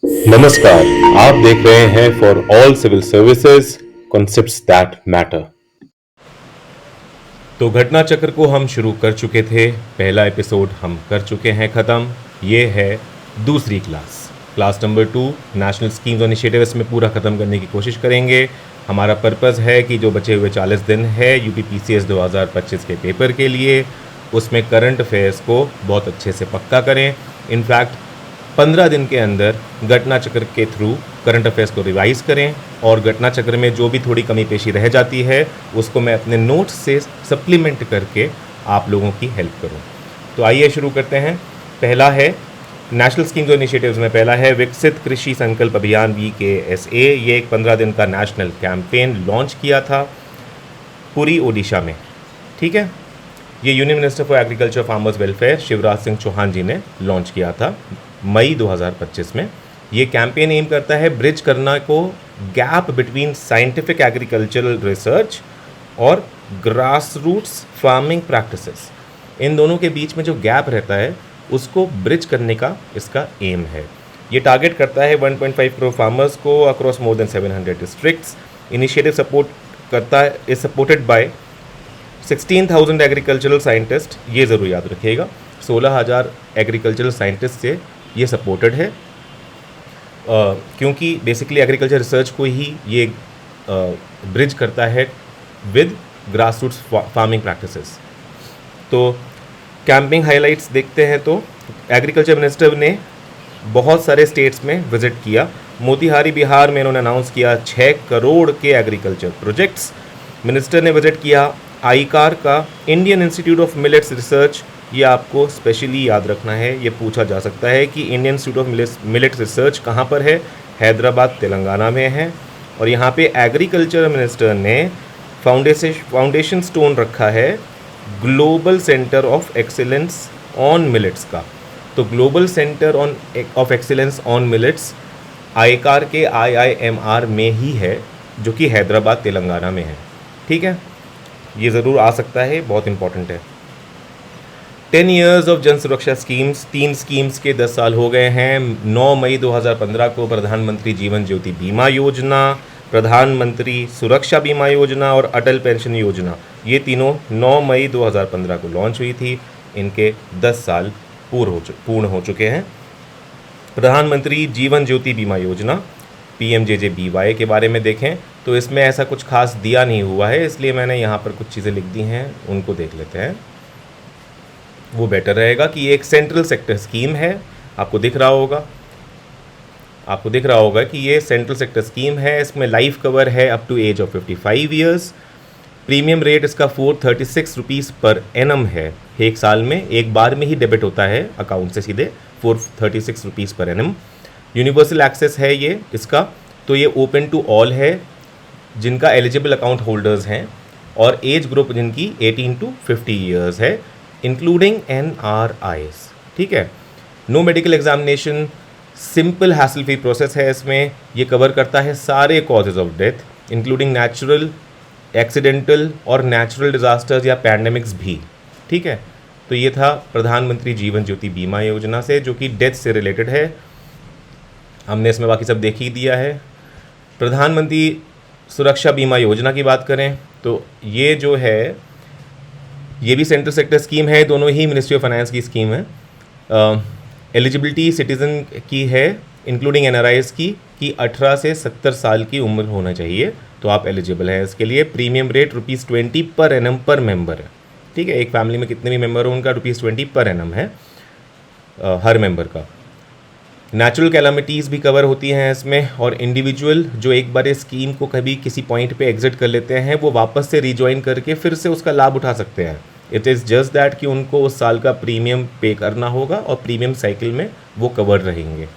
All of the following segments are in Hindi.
नमस्कार, आप देख रहे हैं for all civil services concepts that matter. तो घटना चक्र को हम शुरू कर चुके थे। पहला एपिसोड हम कर चुके हैं ख़त्म। ये है दूसरी क्लास नंबर 2 नेशनल स्कीम्स और इनिशिएटिव। इसमें पूरा ख़त्म करने की कोशिश करेंगे। हमारा पर्पज़ है कि जो बचे हुए 40 दिन है यूपीपीसीएस 2025 के पेपर के लिए, उसमें करंट अफेयर्स को बहुत अच्छे से पक्का करें। इनफैक्ट 15 दिन के अंदर घटना चक्र के थ्रू करंट अफेयर्स को रिवाइज़ करें और घटना चक्र में जो भी थोड़ी कमी पेशी रह जाती है उसको मैं अपने नोट्स से सप्लीमेंट करके आप लोगों की हेल्प करूं। तो आइए शुरू करते हैं। पहला है नेशनल स्कीम्स और इनिशिएटिव्स में पहला है विकसित कृषि संकल्प अभियान VKSA। ये एक 15 दिन का नेशनल कैंपेन लॉन्च किया था पुरी ओडिशा में। ठीक है, ये union minister for agriculture farmers welfare Shivraj Singh Chouhan ji ने लॉन्च किया था मई 2025 में। ये कैंपेन एम करता है ब्रिज करना को gap between scientific agricultural research और ग्रास रूट्स फार्मिंग प्रैक्टिसेस। इन दोनों के बीच में जो गैप रहता है उसको ब्रिज करने का इसका एम है। ये टारगेट करता है 1.5 करोड़ फार्मर्स को across more than 700 districts. Initiative support करता है, is supported by 16,000 agricultural scientist. ये ज़रूर याद रखिएगा, 16,000 एग्रीकल्चरल साइंटिस्ट से ये सपोर्टेड है, क्योंकि बेसिकली एग्रीकल्चर रिसर्च को ही ये ब्रिज करता है with grass roots farming practices. तो कैंपिंग हाइलाइट्स देखते हैं तो एग्रीकल्चर मिनिस्टर ने बहुत सारे स्टेट्स में विजिट किया। मोतिहारी बिहार में इन्होंने अनाउंस किया 6 करोड़ के एग्रीकल्चर प्रोजेक्ट्स। मिनिस्टर ने विजिट किया आईकार का Indian institute of millets research. ये आपको स्पेशली याद रखना है, ये पूछा जा सकता है कि Indian institute of millets research कहाँ पर है। हैदराबाद तेलंगाना में है। और यहाँ पे एग्रीकल्चर मिनिस्टर ने फाउंडेशन स्टोन रखा है global centre of excellence on millets का। तो global centre of excellence on millets आईकार के IIMR में ही है, जो कि हैदराबाद तेलंगाना में है। ठीक है, ये ज़रूर आ सकता है, बहुत इंपॉर्टेंट है। 10 ईयर्स ऑफ जन सुरक्षा स्कीम्स। 3 स्कीम्स के 10 साल हो गए हैं। 9 मई 2015 को प्रधानमंत्री जीवन ज्योति बीमा योजना, प्रधानमंत्री सुरक्षा बीमा योजना और अटल पेंशन योजना, ये तीनों 9 मई 2015 को लॉन्च हुई थी। इनके 10 साल पूर्ण हो चुके हैं। प्रधानमंत्री जीवन ज्योति बीमा योजना PMJJBY के बारे में देखें तो इसमें ऐसा कुछ खास दिया नहीं हुआ है, इसलिए मैंने यहाँ पर कुछ चीज़ें लिख दी हैं, उनको देख लेते हैं, वो बेटर रहेगा। कि ये एक सेंट्रल सेक्टर स्कीम है। आपको दिख रहा होगा कि ये सेंट्रल सेक्टर स्कीम है। इसमें लाइफ कवर है up to age of 55 years. Premium rate इसका 436 रुपीज़ पर एनम है। एक साल में एक बार में ही डेबिट होता है अकाउंट से सीधे, 436 rupees per annum. Universal access है ये इसका। तो ये ओपन टू ऑल है जिनका एलिजिबल अकाउंट होल्डर्स हैं, और एज ग्रुप जिनकी 18 to 50 ईयर्स है, इंक्लूडिंग NRIs। ठीक है, no medical examination, simple hassle free process है इसमें। ये कवर करता है सारे causes of death including natural, accidental और नेचुरल डिजास्टर्स या पैंडेमिक्स भी। ठीक है, तो ये था प्रधानमंत्री जीवन ज्योति बीमा योजना से, जो कि डेथ से रिलेटेड है। हमने इसमें बाकी सब देख ही दिया है। प्रधानमंत्री सुरक्षा बीमा योजना की बात करें तो ये जो है, ये भी सेंट्रल सेक्टर स्कीम है, दोनों ही मिनिस्ट्री ऑफ फाइनेंस की स्कीम है। एलिजिबिलिटी सिटीज़न की है इंक्लूडिंग NRIs की, कि 18 से 70 साल की उम्र होना चाहिए, तो आप एलिजिबल हैं इसके लिए। प्रीमियम रेट ₹20 पर एनम पर मेंबर है। ठीक है, एक फैमिली में कितने भी मेंबर हो उनका ₹20 पर एनम है हर मेंबर का। नेचुरल कैलामिटीज़ भी कवर होती हैं इसमें, और इंडिविजुअल जो एक बार इस स्कीम को कभी किसी पॉइंट पे एग्जिट कर लेते हैं वो वापस से रिजॉइन करके फिर से उसका लाभ उठा सकते हैं। इट इज़ जस्ट दैट कि उनको उस साल का प्रीमियम पे करना होगा और प्रीमियम साइकिल में वो कवर रहेंगे।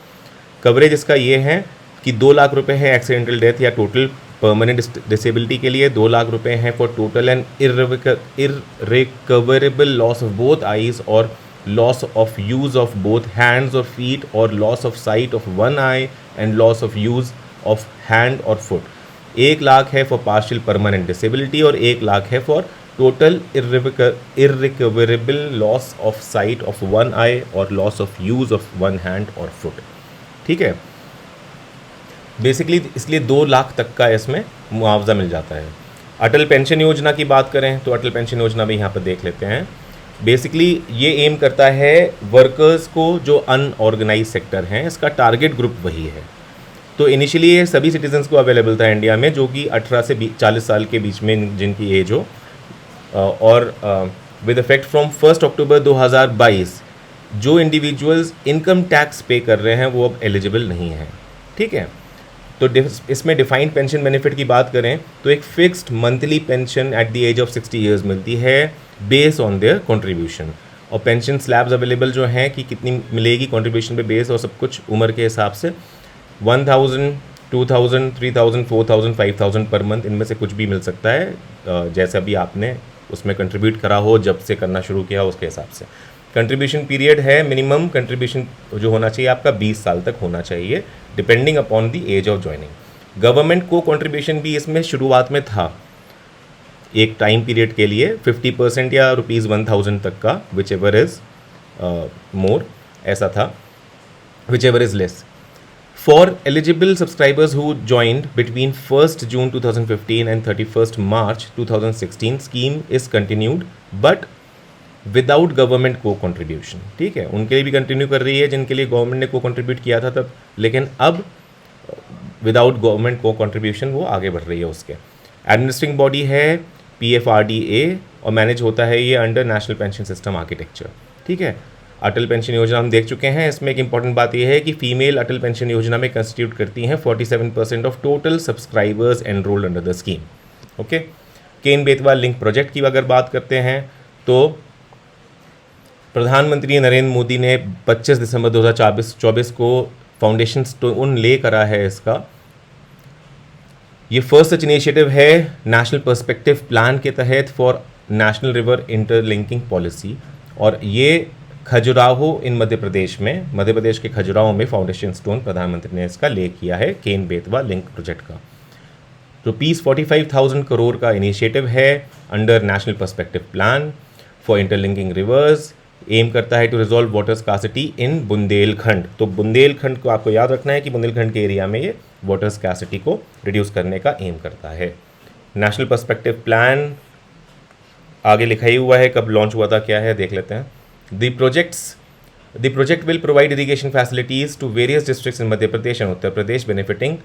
कवरेज इसका ये है कि 2 लाख रुपए है एक्सीडेंटल डेथ या टोटल परमानेंट डिसेबिलिटी के लिए, 2 लाख रुपए हैं for total and irrecoverable loss of both eyes और loss of use of both hands or feet, or loss of sight of one eye and loss of use of hand or foot। 1 lakh है फॉर पार्शियल परमानेंट डिसेबिलिटी और 1 लाख है for total irrecoverable loss of sight of one eye और loss of use of one hand और फुट। ठीक है, बेसिकली इसलिए 2 लाख तक का इसमें मुआवजा मिल जाता है। अटल पेंशन योजना की बात करें तो अटल पेंशन योजना भी यहाँ पर देख लेते हैं। बेसिकली ये एम करता है वर्कर्स को जो अनऑर्गेनाइज सेक्टर हैं, इसका टारगेट ग्रुप वही है। तो इनिशियली ये सभी सिटीजन्स को अवेलेबल था इंडिया में जो कि 18 से 40 साल के बीच में जिनकी एज हो, और विद इफेक्ट फ्रॉम 1 अक्टूबर 2022 जो इंडिविजुअल्स इनकम टैक्स पे कर रहे हैं वो अब एलिजिबल नहीं हैं। ठीक है, तो इसमें डिफाइंड पेंशन बेनिफिट की बात करें तो एक fixed monthly pension at the age of 60 years मिलती है बेस ऑन देयर कंट्रीब्यूशन, और पेंशन स्लैब्स अवेलेबल जो हैं कि कितनी मिलेगी कंट्रीब्यूशन पे बेस और सब कुछ उम्र के हिसाब से 1000, 2000, 3000, 4000, 5000 पर मंथ, इनमें से कुछ भी मिल सकता है जैसा भी आपने उसमें कंट्रीब्यूट करा हो, जब से करना शुरू किया उसके हिसाब से। कंट्रीब्यूशन पीरियड है, मिनिमम कंट्रीब्यूशन जो होना चाहिए आपका 20 साल तक होना चाहिए, depending upon the age of joining. Government को कंट्रीब्यूशन भी इसमें शुरुआत में था एक टाइम पीरियड के लिए 50% या ₹1000 तक का, विच एवर इज़ मोर, ऐसा था, which ever is less. For eligible subscribers who joined between 1st June 2015 and 31st March 2016, scheme is continued but without government co-contribution। ठीक है, उनके लिए भी कंटिन्यू कर रही है जिनके लिए गवर्नमेंट ने co-contribute किया था तब, लेकिन अब विदाउट गवर्नमेंट co-contribution वो आगे बढ़ रही है उसके। एडमिनिस्ट्रिंग बॉडी है PFRDA और मैनेज होता है ये under national pension system architecture. ठीक है, अटल पेंशन योजना हम देख चुके हैं। इसमें एक इंपॉर्टेंट बात यह है कि फीमेल अटल पेंशन योजना में कंस्टिट्यूट करती हैं 47% of total subscribers enrolled under the scheme. Okay, Ken Betwa link project की अगर बात करते हैं तो प्रधानमंत्री नरेंद्र मोदी ने 25 दिसंबर 2024 को फाउंडेशन स्टोन ले करा है इसका। ये फर्स्ट सच इनिशिएटिव है नेशनल पर्सपेक्टिव प्लान के तहत for national river interlinking policy, और ये खजुराहो इन मध्य प्रदेश के खजुराहो में फाउंडेशन स्टोन प्रधानमंत्री ने इसका ले किया है केन बेतवा लिंक प्रोजेक्ट का। ₹45,000 करोड़ का इनिशिएटिव है under national perspective plan for interlinking rivers. Aim करता है to resolve water scarcity in Bundelkhand. तो बुंदेलखंड को आपको याद रखना है कि बुंदेलखंड के एरिया में ये वाटर स्कासिटी को रिड्यूस करने का एम करता है। नेशनल पर्सपेक्टिव प्लान आगे लिखा ही हुआ है, कब लॉन्च हुआ था क्या है देख लेते हैं। The project will provide irrigation facilities to various districts in Madhya Pradesh and Uttar Pradesh, benefiting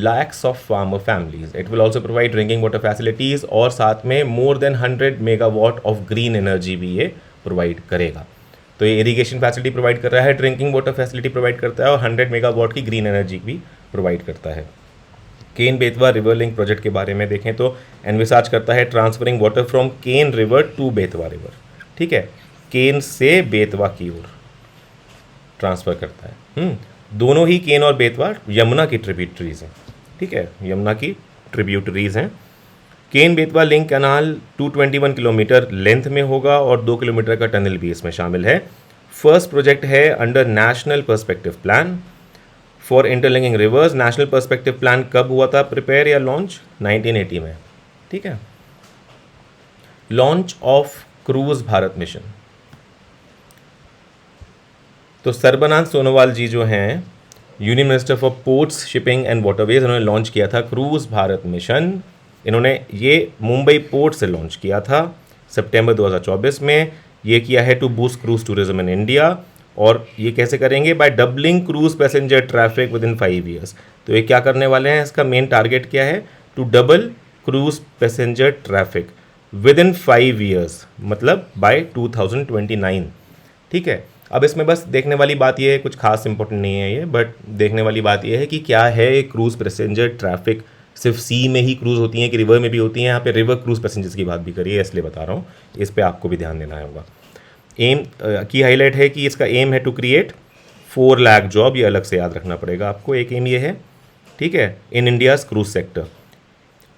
lakhs of farmer families. It will also provide drinking water facilities और साथ में more than 100 megawatt of green energy भी ये प्रोवाइड करेगा। तो ये इरीगेशन फैसिलिटी प्रोवाइड कर रहा है, ड्रिंकिंग वाटर फैसिलिटी प्रोवाइड करता है और 100 मेगावाट की ग्रीन एनर्जी भी प्रोवाइड करता है। Ken Betwa river link project के बारे में देखें तो एनविसाज करता है transferring water from Ken river to Betwa river. ठीक है, केन से बेतवा की ओर ट्रांसफ़र करता है। दोनों ही केन और बेतवा यमुना की ट्रिब्यूटरीज हैं। ठीक है, यमुना की ट्रिब्यूटरीज हैं। Ken Betwa link canal 221 kilometre length में होगा और 2 किलोमीटर का टनल भी इसमें शामिल है। फर्स्ट प्रोजेक्ट है under national perspective plan for interlinking reverse. National perspective plan कब हुआ था प्रिपेयर या लॉन्च? 1980 में। ठीक है, launch of cruise Bharat mission. तो सर्बानंद सोनोवाल जी जो हैं union minister for ports, shipping and waterways, उन्होंने लॉन्च किया था क्रूज भारत मिशन। इन्होंने ये मुंबई पोर्ट से लॉन्च किया था सितंबर 2024 में। ये किया है to boost cruise tourism in India. और ये कैसे करेंगे? By doubling cruise passenger traffic within 5 years. तो ये क्या करने वाले हैं? इसका मेन टारगेट क्या है? To double cruise passenger traffic within 5 years, मतलब बाय 2029। ठीक है, अब इसमें बस देखने वाली बात यह है, कुछ खास इंपॉर्टेंट नहीं है ये, बट देखने वाली बात यह है कि क्या है क्रूज़ पैसेंजर ट्रैफिक। सिर्फ सी में ही क्रूज़ होती हैं कि रिवर में भी होती हैं? यहाँ पे रिवर क्रूज़ पैसेंजर्स की बात भी करिए, इसलिए बता रहा हूँ, इस पे आपको भी ध्यान देना होगा। एम की हाईलाइट है कि इसका एम है टू क्रिएट 4 लाख जॉब। ये अलग से याद रखना पड़ेगा आपको, एक एम ये है। ठीक है, इन India's cruise sector.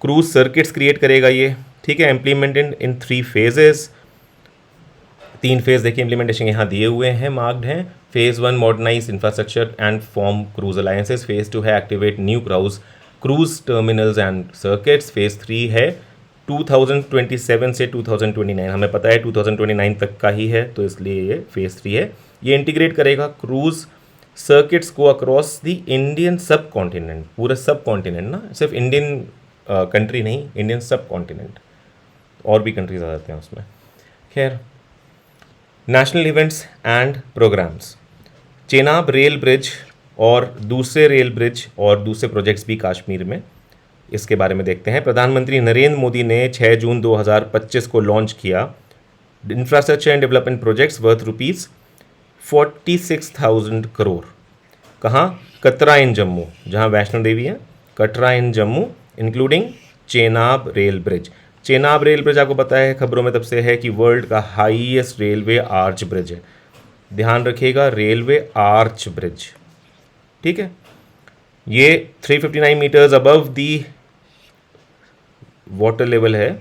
Cruise circuits create करेगा ये। ठीक है, इम्प्लीमेंटेड इन 3 फेजेस। 3 फेज देखिए इम्प्लीमेंटेशन यहाँ दिए हुए हैं, मार्क्ड हैं। Phase 1 modernise infrastructure and form cruise alliances. Phase 2 है activate new cruise terminals and circuits. Phase 3 है 2027 से 2029, हमें पता है 2029 तक का ही है, तो इसलिए ये फेज़ 3 है। ये इंटीग्रेट करेगा cruise circuits go across the Indian subcontinent, पूरा सब कॉन्टिनेंट ना, सिर्फ इंडियन कंट्री नहीं, इंडियन सब कॉन्टिनेंट, और भी कंट्रीज आ जाते हैं उसमें। खैर, national events and programmes, Chenab rail bridge और दूसरे रेल ब्रिज और दूसरे प्रोजेक्ट्स भी कश्मीर में, इसके बारे में देखते हैं। प्रधानमंत्री नरेंद्र मोदी ने 6 जून 2025 को लॉन्च किया infrastructure and development projects worth ₹46,000 crore. कहाँ? कतरा इन जम्मू, जहाँ वैष्णो देवी है, Katra in Jammu, including Chenab rail bridge. Chenab rail bridge आपको पता है, खबरों में तब से है कि वर्ल्ड का हाईएस्ट रेलवे आर्च ब्रिज है। ध्यान रखिएगा, रेलवे आर्च ब्रिज, ठीक है। ये 359 metres above the water level है,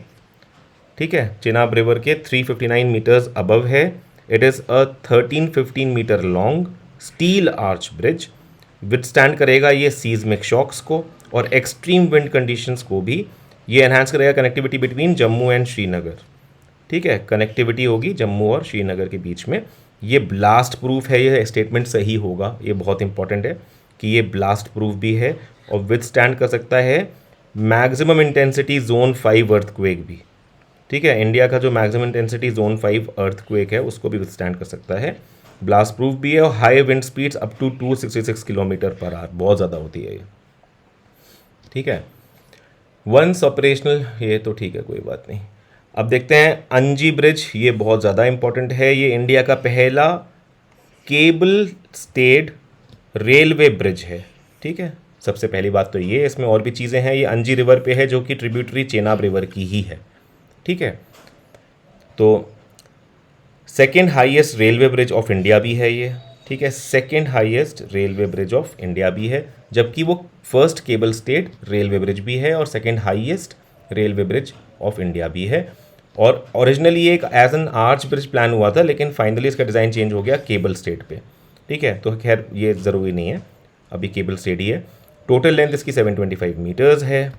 ठीक है। चेनाब रिवर के 359 मीटर्स अबव है। It is a 13-15 metre long steel arch bridge. Withstand करेगा ये सीज्मिक शॉक्स को और एक्सट्रीम विंड कंडीशंस को भी। ये एनहांस करेगा connectivity between Jammu and Srinagar, ठीक है। कनेक्टिविटी होगी जम्मू और श्रीनगर के बीच में। ये ब्लास्ट प्रूफ है, ये स्टेटमेंट सही होगा, ये बहुत इंपॉर्टेंट है कि ये ब्लास्ट प्रूफ भी है और विथस्टैंड कर सकता है मैक्सिमम इंटेंसिटी जोन 5 अर्थक्वेक भी, ठीक है। इंडिया का जो मैक्सिमम इंटेंसिटी जोन 5 अर्थक्वेक है उसको भी विथस्टैंड कर सकता है। ब्लास्ट प्रूफ भी है और high wind speeds up to 266 kilometre per hour, बहुत ज़्यादा होती है ये, ठीक है। वंस ऑपरेशनल, ये तो ठीक है, कोई बात नहीं। अब देखते हैं अंजी ब्रिज, ये बहुत ज़्यादा इंपॉर्टेंट है। ये इंडिया का पहला केबल स्टेड रेलवे ब्रिज है, ठीक है। सबसे पहली बात तो ये, इसमें और भी चीज़ें हैं। ये अंजी रिवर पे है जो कि ट्रिब्यूटरी चेनाब रिवर की ही है, ठीक है। तो second highest railway bridge of India भी है ये, ठीक है। Second highest railway bridge of India भी है, जबकि वो first cable stayed railway bridge भी है और second highest railway bridge of India भी है। और ओरिजिनली एक as an arch bridge plan हुआ था, लेकिन फाइनली इसका डिज़ाइन चेंज हो गया केबल स्टेड पे, ठीक है। तो खैर ये ज़रूरी नहीं है, अभी केबल स्टेड ही है। टोटल लेंथ इसकी 725 मीटर्स है।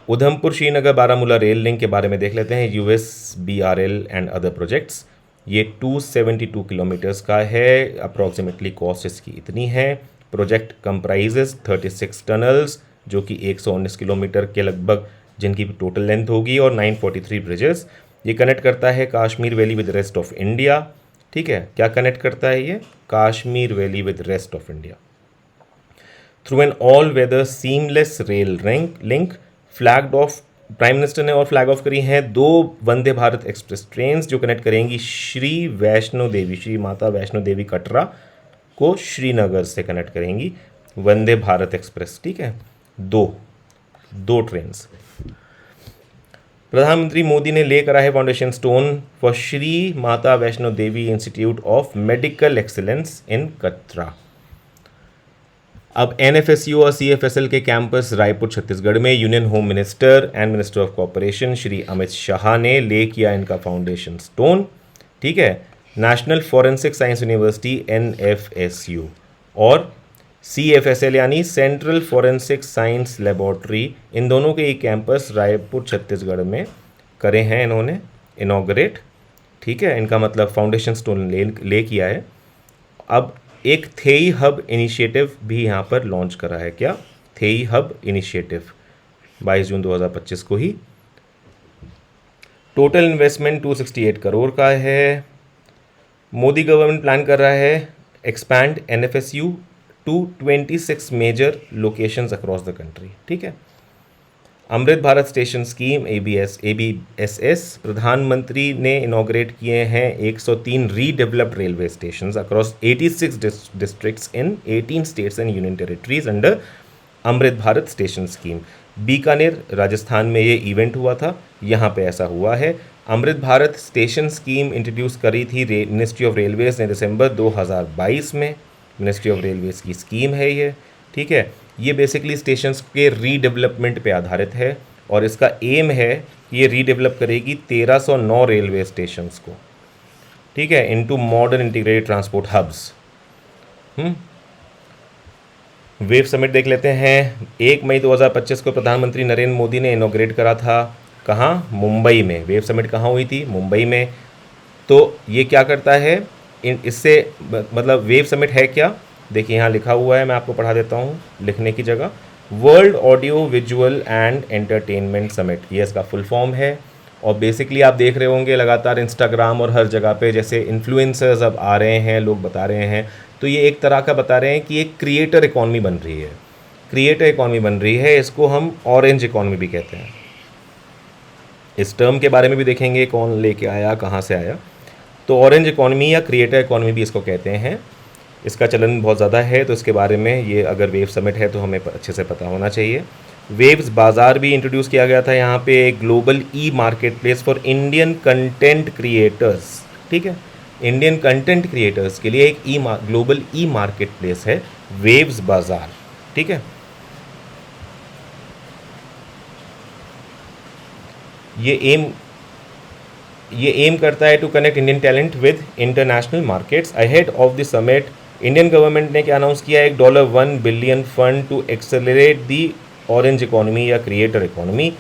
उधमपुर श्रीनगर बारामूला रेल लिंक के बारे में देख लेते हैं, USBRL एंड अदर प्रोजेक्ट्स। ये 272 किलोमीटर्स का है, अप्रॉक्सीमेटली कॉस्ट इसकी इतनी है। प्रोजेक्ट कंप्राइजेस 36 टनल्स जो कि 119 किलोमीटर के लगभग जिनकी टोटल लेंथ होगी, और 943 ब्रिजेस। ये कनेक्ट करता है Kashmir valley with rest of India, ठीक है। क्या कनेक्ट करता है ये? Kashmir valley with rest of India through an all weather seamless rail link flagged off. Prime minister ने और फ्लैग ऑफ करी हैं 2 वंदे भारत एक्सप्रेस ट्रेन जो कनेक्ट करेंगी श्री वैष्णो देवी, श्री माता वैष्णो देवी कटरा को श्रीनगर से कनेक्ट करेंगी वंदे भारत एक्सप्रेस, ठीक है। दो ट्रेन। प्रधानमंत्री मोदी ने लेकर आए foundation stone for Shri Mata Vaishno Devi institute of medical excellence in Katra. अब NFSU और CFSL के कैंपस रायपुर छत्तीसगढ़ में union home minister and minister of corporation Shri Amit Shah ने ले किया इनका फाउंडेशन स्टोन, ठीक है। National forensic science university NFSU और CFSL यानी सेंट्रल फॉरेंसिक साइंस लेबोरेटरी, इन दोनों के एक कैंपस रायपुर छत्तीसगढ़ में करे हैं इन्होंने इनॉग्रेट, ठीक है। इनका मतलब फाउंडेशन स्टोन ले किया है। अब एक थेई हब इनिशिएटिव भी यहाँ पर लॉन्च करा है। क्या? थेई हब इनिशिएटिव 22 जून 2025 को ही। टोटल इन्वेस्टमेंट 268 करोड़ का है। मोदी गवर्नमेंट प्लान कर रहा है expand NFSU to 26 major locations across the country, ठीक है। Amrit Bharat station scheme ABSS प्रधानमंत्री ने इनॉग्रेट किए हैं 103 redeveloped railway station across 86 districts in 18 states and union territories under Amrit Bharat station scheme. Bikaner Rajasthan में ये इवेंट हुआ था, यहाँ पे ऐसा हुआ है। Amrit Bharat station scheme introduce करी थी मिनिस्ट्री ऑफ रेलवेज ने दिसंबर 2022 में। मिनिस्ट्री ऑफ रेलवेज की स्कीम है ये, ठीक है। ये बेसिकली स्टेशंस के रीडेवलपमेंट पे आधारित है और इसका एम है कि ये रीडेवलप करेगी 1309 रेलवे स्टेशंस को, ठीक है, into modern integrated transport hubs. Wave summit देख लेते हैं। 1 मई 2025 को प्रधानमंत्री नरेंद्र मोदी ने इनॉग्रेट करा था, कहाँ? मुंबई में। वेव समिट कहाँ हुई थी? मुंबई में। तो ये क्या करता है इससे मतलब वेव समिट है क्या? देखिए यहाँ लिखा हुआ है, मैं आपको पढ़ा देता हूँ लिखने की जगह। World audio visual and entertainment summit, ये इसका फुल फॉर्म है। और बेसिकली आप देख रहे होंगे लगातार इंस्टाग्राम और हर जगह पे जैसे इन्फ्लुएंसर्स अब आ रहे हैं, लोग बता रहे हैं, तो ये एक तरह का बता रहे हैं कि एक क्रिएटर इकॉनमी बन रही है, क्रिएटर इकॉनमी बन रही है। इसको हम ऑरेंज इकॉनमी भी कहते हैं। इस टर्म के बारे में भी देखेंगे कौन लेके आया, कहाँ से आया। तो ऑरेंज इकॉनमी या क्रिएटर इकॉनमी भी इसको कहते हैं। इसका चलन बहुत ज़्यादा है, तो इसके बारे में ये अगर वेव समिट है तो हमें अच्छे से पता होना चाहिए। वेव्स बाज़ार भी इंट्रोड्यूस किया गया था यहाँ पे, एक global e market place for Indian content creators. ठीक है, इंडियन कंटेंट क्रिएटर्स के लिए एक ग्लोबल ई मार्केट प्लेस है वेव्स बाज़ार। ठीक है, ये एम करता है to connect Indian talent with international markets. Ahead of the summit Indian government ने क्या अनाउंस किया, एक $1 billion fund to accelerate the orange economy या क्रिएटर इकॉनमी।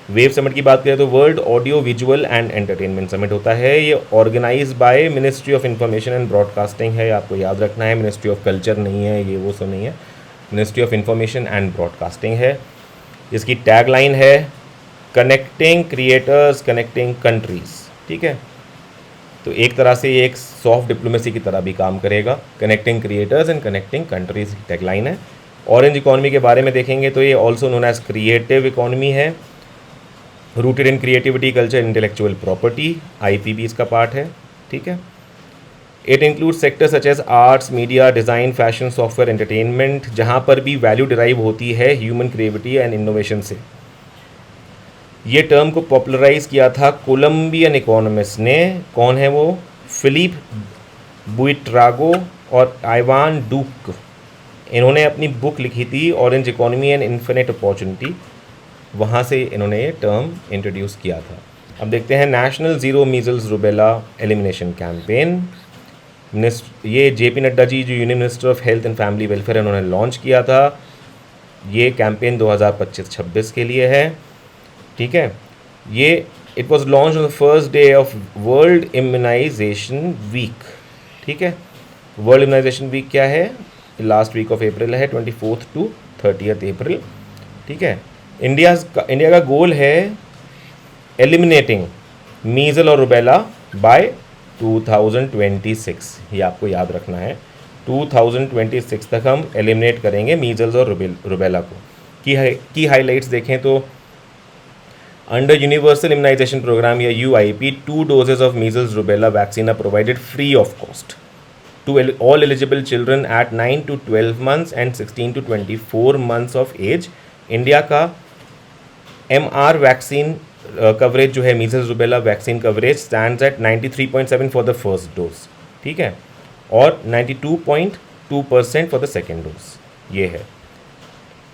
वेव समिट की बात करें तो world audio visual and entertainment summit होता है। ये organise by ministry of information and broadcasting है, आपको याद रखना है, मिनिस्ट्री ऑफ कल्चर नहीं है, ये वो सब नहीं है, ministry of information and broadcasting है। इसकी टैगलाइन है कनेक्टिंग क्रिएटर्स कनेक्टिंग कंट्रीज़। ठीक है, तो एक तरह से ये एक सॉफ्ट डिप्लोमेसी की तरह भी काम करेगा। Connecting creators and connecting countries tagline है। ऑरेंज इकॉनमी के बारे में देखेंगे तो ये also known as creative economy है, rooted in creativity culture intellectual property, IP भी इसका पार्ट है। ठीक है, it include sector such as arts, media, design, fashion, software, entertainment, जहाँ पर भी वैल्यू डिराइव होती है ह्यूमन क्रिएटिविटी एंड इनोवेशन से। ये टर्म को पॉपुलराइज किया था कोलंबियन इकोनॉमिस्ट ने, कौन है वो, फिलिप बुइट्रागो और आइवान डूक। इन्होंने अपनी बुक लिखी थी orange economy and infinite opportunity, वहाँ से इन्होंने ये टर्म इंट्रोड्यूस किया था। अब देखते हैं national zero measles rubella elimination campaign. ये JP नड्डा जी जो union minister of health and family welfare इन्होंने लॉन्च किया था। ये कैंपेन 2025-26 के लिए है। ठीक है, ये it was launch on the first day of world immunisation week. ठीक है, वर्ल्ड इम्यूनाइजेशन वीक क्या है, लास्ट वीक ऑफ अप्रैल है, 24 to 30 अप्रैल। ठीक है, इंडिया का गोल है एलिमिनेटिंग मीजल और रुबेला बाय 2026। ये आपको याद रखना है, 2026 तक हम एलिमिनेट करेंगे मीजल्स और रुबेला को। की हाईलाइट्स देखें तो अंडर यूनिवर्सल इम्यूनाइजेशन प्रोग्राम या UIP 2 doses of measles rubella vaccine are provided free of cost to all eligible children at 9 to 12 months and 16 to 24 months of age। India का MR वैक्सीन कवरेज जो है measles rubella vaccine coverage stands eight 93.7 for the first dose. ठीक है, और 92.2% फॉर द सेकेंड डोज, ये है।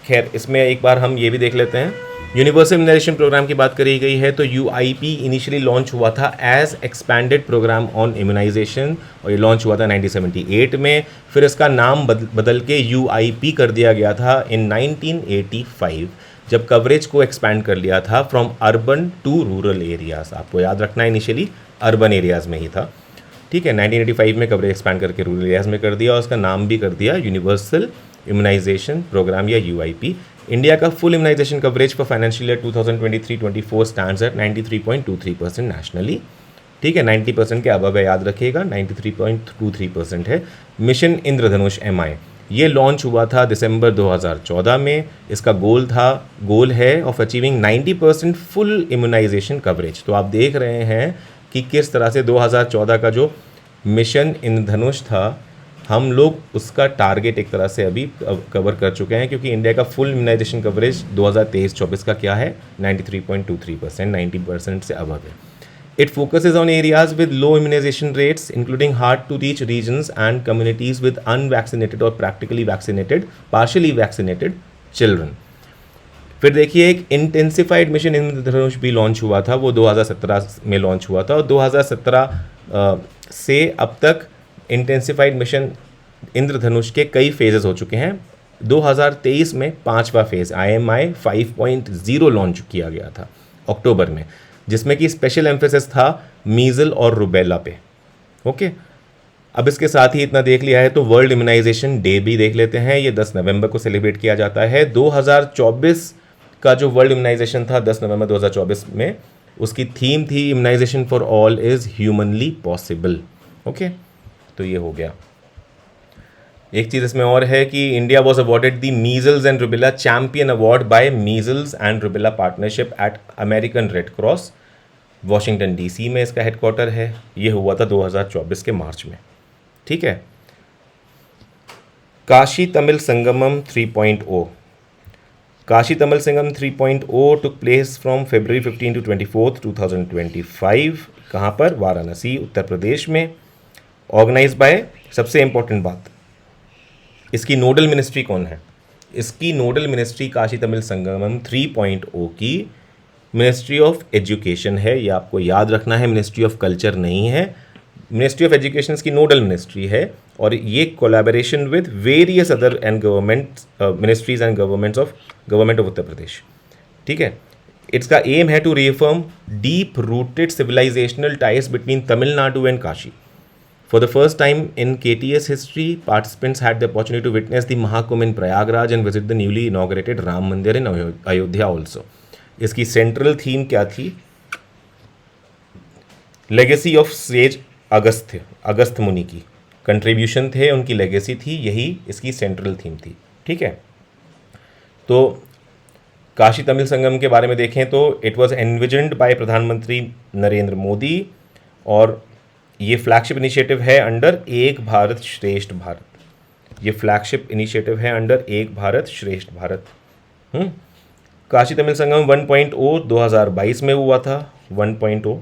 खैर, इसमें एक बार हम ये भी देख लेते हैं, यूनिवर्सल इम्यूनाइजेशन प्रोग्राम की बात करी गई है तो UIP इनिशियली लॉन्च हुआ था as expanded programme on immunisation, और ये लॉन्च हुआ था 1978 में। फिर इसका नाम बदल के UIP कर दिया गया था इन 1985, जब कवरेज को एक्सपैंड कर लिया था from urban to rural areas. आपको याद रखना है इंनिशियली अर्बन एरियाज़ में ही था। ठीक है, 1985 में कवरेज एक्सपैंड करके रूरल एरियाज़ में कर दिया और उसका नाम भी कर दिया यूनिवर्सल इम्यूनाइजेशन प्रोग्राम या UIP। इंडिया का full immunisation coverage for financial year 2023-24 stands at 93.23% nationally. ठीक है, 90% के अबव है, याद रखिएगा, 93.23% है। मिशन इंद्रधनुष MI ये लॉन्च हुआ था दिसंबर 2014 में। इसका गोल है of achieving 90% full immunisation coverage. तो आप देख रहे हैं कि किस तरह से 2014 का जो मिशन इंद्रधनुष था, हम लोग उसका टारगेट एक तरह से अभी कवर कर चुके हैं, क्योंकि इंडिया का फुल इम्यूनाइजेशन कवरेज 2023-24 का क्या है, 93.23%, 90% से अबव है। It focuses on areas with low immunization rates, including hard-to-reach regions and communities with unvaccinated or practically vaccinated, partially vaccinated children. फिर देखिए, एक इंटेंसिफाइड मिशन इंद्रधनुष भी लॉन्च हुआ था, वो 2017 में लॉन्च हुआ था, और 2017 से अब तक इंटेंसिफाइड मिशन इंद्रधनुष के कई फेजेस हो चुके हैं। 2023 में 5वां फेज़ IMI 5.0 लॉन्च किया गया था अक्टूबर में, जिसमें कि स्पेशल एम्फेसिस था मीजल और रुबेला पे। ओके, अब इसके साथ ही इतना देख लिया है तो वर्ल्ड इम्यूनाइजेशन डे भी देख लेते हैं। ये 10 नवंबर को सेलिब्रेट किया जाता है। 2024 का जो वर्ल्ड इम्यूनाइजेशन था 10 नवंबर 2024 में, उसकी थीम थी immunisation for all is humanly possible. Okay, तो ये हो गया। एक चीज़ इसमें और है कि India was awarded the measles and rubella champion award bye measles and rubella partnership at American red cross, Washington DC में इसका हेडक्वार्टर है। ये हुआ था 2024 के मार्च में। ठीक है। काशी तमिल संगमम 3.0, काशी तमिल संगम 3.0 took place from February 15 to 24, 2025। कहाँ पर? वाराणसी, उत्तर प्रदेश में। ऑर्गेनाइज बाय, सबसे इंपॉर्टेंट बात, इसकी नोडल मिनिस्ट्री कौन है? इसकी नोडल मिनिस्ट्री काशी तमिल संगमम 3.0 की मिनिस्ट्री ऑफ एजुकेशन है। ये आपको याद रखना है, मिनिस्ट्री ऑफ कल्चर नहीं है। मिनिस्ट्री ऑफ एजुकेशन की नोडल मिनिस्ट्री है और ये collaboration with various other and government ministries and government of Uttar Pradesh. ठीक है। इसका एम है to reaffirm deep rooted civilisational ties between Tamil Nadu and Kashi. For the first time in KTS history, participants had the opportunity to witness the Mahakumbh in Prayagraj and visit the newly inaugurated Ram Mandir in Ayodhya also. इसकी सेंट्रल थीम क्या थी? लेगेसी ऑफ सेज अगस्त्य मुनि की कंट्रीब्यूशन थे, उनकी लेगेसी थी, यही इसकी सेंट्रल थीम थी। ठीक है। तो काशी तमिल संगम के बारे में देखें तो इट वॉज एनविजन्ड बाय प्रधानमंत्री नरेंद्र मोदी और ये फ्लैगशिप इनिशिएटिव है अंडर एक भारत श्रेष्ठ भारत। ये फ्लैगशिप इनिशिएटिव है अंडर एक भारत श्रेष्ठ भारत। काशी तमिल संगम 1.0 2022 में हुआ था 1.0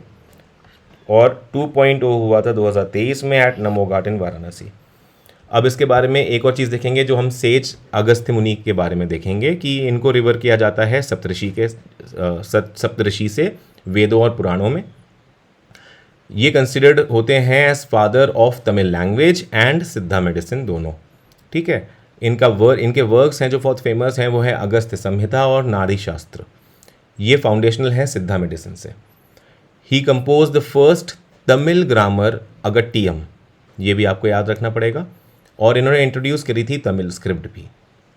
और 2.0 हुआ था 2023 में एट नमो गार्डन वाराणसी। अब इसके बारे में एक और चीज़ देखेंगे जो हम सेज अगस्त्य मुनि के बारे में देखेंगे कि इनको रिवर किया जाता है सप्तऋषि से वेदों और पुराणों में। ये कंसिडर्ड होते हैं as father of Tamil language and Siddha medicine दोनों। ठीक है। इनके वर्क्स हैं जो बहुत फेमस हैं, वो है अगस्त्य संहिता और नाड़ी शास्त्र। ये फाउंडेशनल है सिद्धा मेडिसिन से। He compose the first Tamil grammar Agattiyam, ये भी आपको याद रखना पड़ेगा, और इन्होंने इंट्रोड्यूस करी थी तमिल स्क्रिप्ट भी।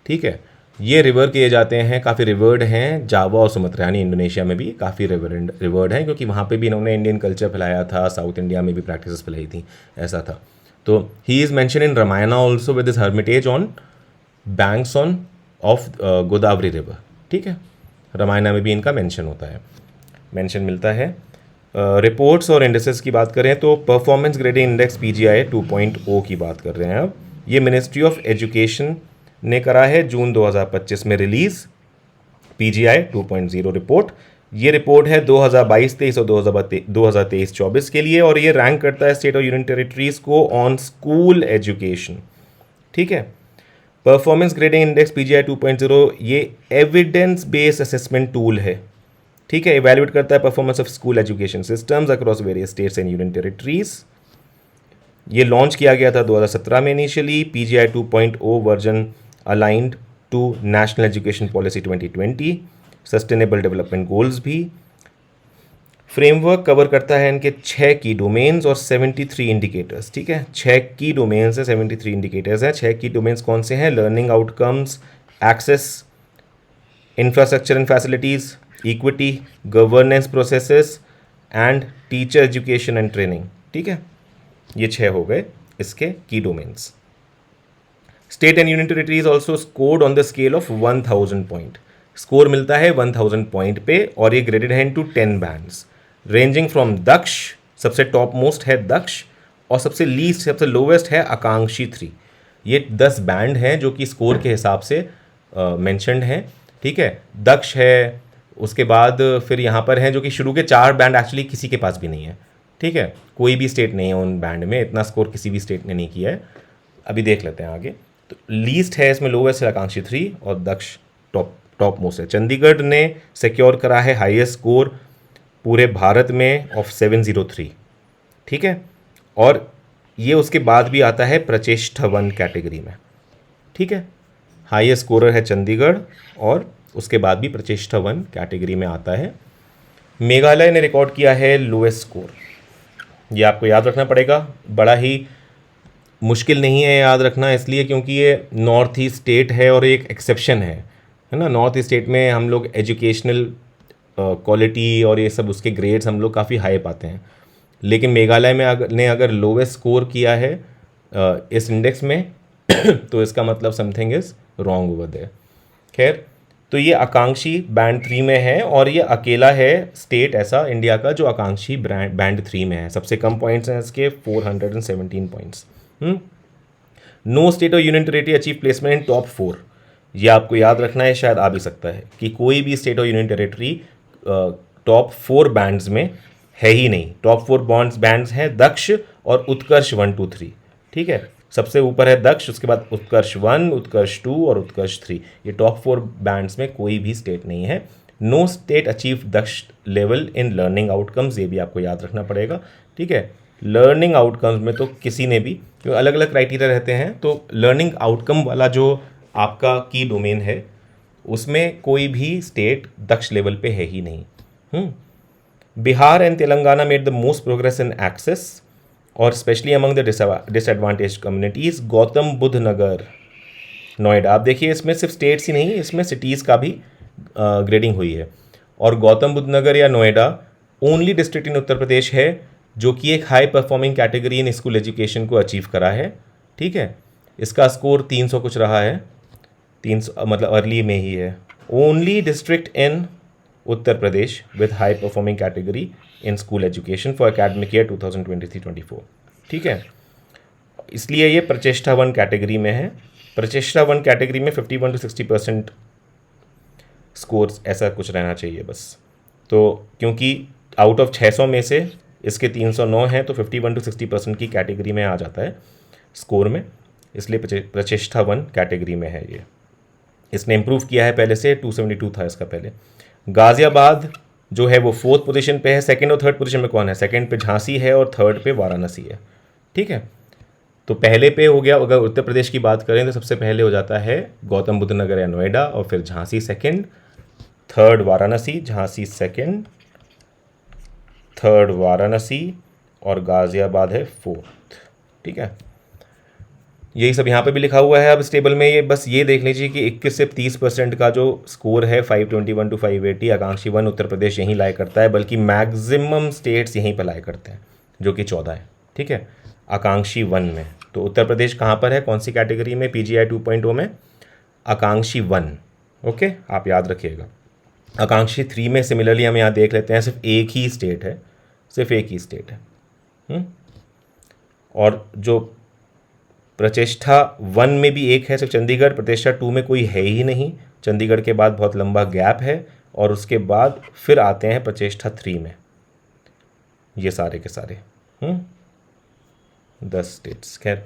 ठीक है। ये रिवर किए जाते हैं, काफ़ी रिवर्ड हैं जावा और सुमत्रा यानी इंडोनेशिया में भी काफ़ी रिवर्ड हैं, क्योंकि वहाँ पे भी इन्होंने इंडियन कल्चर फैलाया था, साउथ इंडिया में भी प्रैक्टिसेस फैलाई थी, ऐसा था। तो he is mention in Ramayana also with his Hermitage on banks of Godavari river. ठीक है। रामायणा में भी इनका मेंशन मिलता है। रिपोर्ट्स और इंडेक्सेस की बात करें तो परफॉर्मेंस ग्रेडिंग इंडेक्स PGI 2.0 की बात कर रहे हैं। अब ये मिनिस्ट्री ऑफ एजुकेशन ने करा है जून 2025 में रिलीज PGI 2.0 रिपोर्ट। ये रिपोर्ट है 2022-23 और 2023-24 के लिए और ये रैंक करता है स्टेट और यूनियन टेरिटरीज को ऑन स्कूल एजुकेशन। ठीक है। परफॉर्मेंस ग्रेडिंग इंडेक्स PGI 2.0 ये एविडेंस बेस्ड असेसमेंट टूल है। ठीक है। इवैल्यूएट करता है performance of school education systems across various states and union territories. ये लॉन्च किया गया था 2017 में initially. PGI 2.0 version aligned to national education policy 2020, sustainable development goals भी। फ्रेमवर्क कवर करता है इनके 6 की डोमेन्स और 73 इंडिकेटर्स। ठीक है। 6 की डोमेन्स है, 73 इंडिकेटर्स हैं। 6 की डोमेन्स कौन से हैं? Learning outcomes, access, infrastructure and facilities, equity, governance processes and teacher education and training. ठीक है। ये 6 हो गए इसके की domains. State and union territories also scored on the scale of 1000 point. Score मिलता है 1000 पॉइंट पे और ये ग्रेडेड है into 10 bands ranging from Daksh, सबसे टॉप मोस्ट है दक्ष, और सबसे लीस्ट सबसे लोवेस्ट है आकांक्षी 3। ये 10 बैंड हैं जो कि स्कोर के हिसाब से मेंशन्ड हैं। ठीक है। दक्ष है, उसके बाद फिर यहाँ पर हैं जो कि शुरू के 4 बैंड एक्चुअली किसी के पास भी नहीं है। ठीक है। कोई भी स्टेट नहीं है उन बैंड में, इतना स्कोर किसी भी स्टेट ने नहीं किया है। अभी देख लेते हैं आगे। तो लीस्ट है इसमें लोवेस्ट है आकांक्षी 3 और दक्ष टॉप मोस्ट है। चंडीगढ़ ने सिक्योर करा है हाईएस्ट स्कोर पूरे भारत में ऑफ 703। ठीक है। और ये उसके बाद भी आता है प्रचेष्टा 1 कैटेगरी में। ठीक है। हाईएस्ट स्कोरर है चंडीगढ़ और उसके बाद भी प्रचेष्टा 1 कैटेगरी में आता है। मेघालय ने रिकॉर्ड किया है लोएस्ट स्कोर। ये आपको याद रखना पड़ेगा, बड़ा ही मुश्किल नहीं है याद रखना, इसलिए क्योंकि ये नॉर्थ ईस्ट स्टेट है और एक एक्सेप्शन है ना। नॉर्थ ईस्ट स्टेट में हम लोग एजुकेशनल क्वालिटी और ये सब उसके ग्रेड्स हम लोग काफ़ी हाई पाते हैं, लेकिन मेघालय में अगर लोवेस्ट स्कोर किया है इस इंडेक्स में तो इसका मतलब something is wrong over there. खैर, तो ये आकांक्षी बैंड 3 में है और ये अकेला है स्टेट ऐसा इंडिया का जो आकांक्षी बैंड 3 में है। सबसे कम पॉइंट्स हैं इसके 417 पॉइंट्स। नो स्टेट और यूनियन टेरेटरी अचीव प्लेसमेंट इन टॉप 4। ये आपको याद रखना है, शायद आ भी सकता है कि कोई भी स्टेट और यूनियन टेरेटरी टॉप 4 बैंड्स में है ही नहीं। टॉप 4 बैंड्स हैं दक्ष और उत्कर्ष 1 2 3। ठीक है, सबसे ऊपर है दक्ष, उसके बाद उत्कर्ष 1, उत्कर्ष 2 और उत्कर्ष 3। ये टॉप 4 बैंड्स में कोई भी स्टेट नहीं है। No state achieve Daksh level in learning outcomes, ये भी आपको याद रखना पड़ेगा। ठीक है, लर्निंग आउटकम्स में तो किसी ने भी, क्योंकि अलग अलग क्राइटेरिया रहते हैं, तो लर्निंग आउटकम वाला जो आपका की डोमेन है उसमें कोई भी स्टेट दक्ष लेवल पे है ही नहीं। Bihar and Telangana made the most progress in access और especially among the disadvantage communities. Gautam Buddh Nagar Noida, आप देखिए इसमें सिर्फ स्टेट्स ही नहीं, इसमें सिटीज़ का भी ग्रेडिंग हुई है। और गौतम बुद्ध नगर या Noida only district in Uttar Pradesh है जो कि एक high performing category in school education को अचीव करा है। ठीक है, इसका स्कोर 300 कुछ रहा है, 300 मतलब अर्ली में ही है। Only district in Uttar Pradesh with high performing category in school education for academic year 2023-24। ठीक है, इसलिए ये प्रचेष्टा 1 कैटेगरी में है। प्रचेष्टा 1 कैटेगरी में 51 to 60% स्कोर्स ऐसा कुछ रहना चाहिए बस। तो क्योंकि आउट ऑफ 600 में से इसके 309 हैं, तो 51 to 60% की कैटेगरी में आ जाता है स्कोर में, इसलिए प्रचेष्टा 1 कैटेगरी में है ये। इसने इम्प्रूव किया है पहले से, 272 था इसका पहले। गाज़ियाबाद जो है वो 4th पोजीशन पे है। सेकंड और थर्ड पोजीशन में कौन है? सेकंड पे झांसी है और थर्ड पे वाराणसी है। ठीक है, तो पहले पे हो गया, अगर उत्तर प्रदेश की बात करें तो सबसे पहले हो जाता है गौतम बुद्ध नगर या नोएडा, और फिर Jhansi second, third Varanasi, Jhansi second, third Varanasi और गाज़ियाबाद है 4th। ठीक है, यही सब यहाँ पे भी लिखा हुआ है। अब इस टेबल में ये बस ये देख लीजिए कि 21 से 30% का जो स्कोर है 521 to 580, आकांक्षी 1 उत्तर प्रदेश यहीं लाई करता है, बल्कि मैक्सिमम स्टेट्स यहीं पर लाई करते हैं जो कि 14 है। ठीक है, आकांक्षी 1 में। तो उत्तर प्रदेश कहाँ पर है, कौन सी कैटेगरी में? PGI 2.0 में आकांक्षी 1। ओके, आप याद रखिएगा। आकांक्षी 3 में सिमिलरली हम यहाँ देख लेते हैं, सिर्फ एक ही स्टेट है, सिर्फ एक ही स्टेट है। और जो प्रचेष्टा 1 में भी एक है, सिर्फ चंडीगढ़। प्रचेष्टा 2 में कोई है ही नहीं, चंडीगढ़ के बाद बहुत लंबा गैप है, और उसके बाद फिर आते हैं प्रचेष्टा 3 में ये सारे के सारे 10 स्टेट्स। खैर,